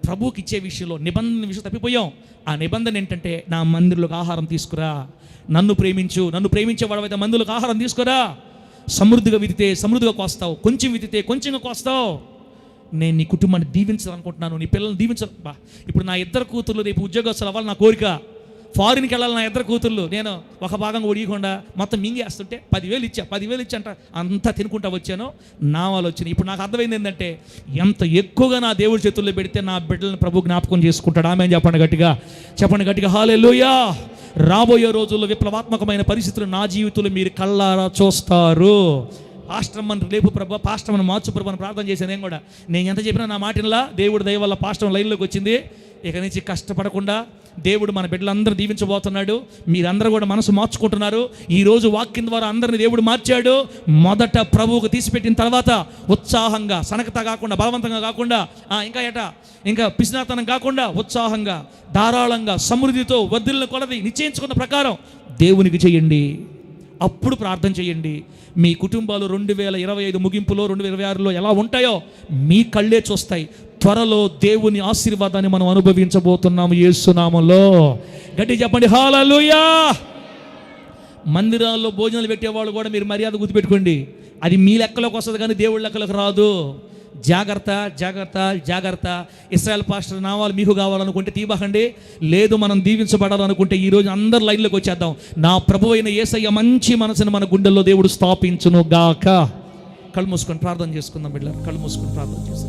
ప్రభువుకి ఇచ్చే విషయంలో నిబంధన విషయం తప్పిపోయాం. ఆ నిబంధన ఏంటంటే, నా మందిరంలోకి ఆహారం తీసుకురా, నన్ను ప్రేమించేవాడైతే మందిరంలోకి ఆహారం తీసుకురా. సమృద్ధిగా విదితే సమృద్ధిగా కోస్తావు, కొంచెం విదితే కొంచెంగా కోస్తావు. నేను నీ కుటుంబాన్ని దీవించాలనుకుంటున్నాను, నీ పిల్లల్ని దీవించాలి. ఇప్పుడు నా 2 కూతుర్లు రేపు ఉద్యోగస్తులు అవ్వాలి నా కోరిక. ఫారిన్కి వెళ్ళాలి నా 2 కూతుర్లు. నేను ఒక భాగంగా ఒడియకుండా మొత్తం మింగేస్తుంటే 10,000 ఇచ్చా అంతా తినుకుంటా వచ్చాను. నా వాళ్ళు వచ్చినాయి. ఇప్పుడు నాకు అర్థమైంది ఏంటంటే, ఎంత ఎక్కువగా నా దేవుడి చేతుల్లో పెడితే నా బిడ్డలను ప్రభు జ్ఞాపకం చేసుకుంటాడు. ఆమేన్ చెప్పండి గట్టిగా హల్లెలూయా. రాబోయే రోజుల్లో విప్లవాత్మకమైన పరిస్థితులు నా జీవితంలో మీరు కళ్ళారా చూస్తారు. పాస్టర్మని రేపు ప్రభు, పాస్టర్మని మార్చు ప్రభు అని ప్రార్థన చేశాను. నేను ఎంత చెప్పినా నా మాటలా దేవుడి దయ వల్ల పాస్టర్ లైన్లోకి వచ్చింది. ఇక నుంచి కష్టపడకుండా దేవుడు మన బిడ్డలందరూ దీవించబోతున్నాడు. మీరందరూ కూడా మనసు మార్చుకుంటున్నారు. ఈరోజు వాక్యం ద్వారా అందరిని దేవుడు మార్చాడు. మొదట ప్రభువుకు తీసిపెట్టిన తర్వాత ఉత్సాహంగా, సనకత కాకుండా, బలవంతంగా కాకుండా, ఇంకా పిసినాతనం కాకుండా ఉత్సాహంగా, ధారాళంగా, సమృద్ధితో, వర్ధిల్లిన కొలది నిశ్చయించుకున్న ప్రకారం దేవునికి చేయండి. అప్పుడు ప్రార్థన చేయండి. మీ కుటుంబాలు 2025 ముగింపులో 2026లో ఎలా ఉంటాయో మీ కళ్ళే చూస్తాయి. త్వరలో దేవుని ఆశీర్వాదాన్ని మనం అనుభవించబోతున్నాము యేసునామములో. గట్టిగా చెప్పండి హల్లెలూయా. మందిరాల్లో భోజనాలు పెట్టేవాళ్ళు కూడా మీరు మర్యాద గుర్తుపెట్టుకోండి. అది మీ లెక్కలోకి వస్తుంది కానీ దేవుడి లెక్కలోకి రాదు. జాగ్రత్త జాగ్రత్త జాగ్రత్త. ఇశ్రాయేల్ పాస్టర్ నావాలు మీకు కావాలనుకుంటే తీయబాకండి. లేదు మనం దీవించబడాలనుకుంటే ఈరోజు అందరు లైన్లోకి వచ్చేద్దాం. నా ప్రభువు అయిన యేసయ్య మంచి మనసుని మన గుండెల్లో దేవుడు స్థాపించును గాక. కళ్ళు మూసుకొని ప్రార్థన చేసుకుందాం బిడ్డలారా, కళ్ళు మూసుకొని ప్రార్థన చేస్తాం.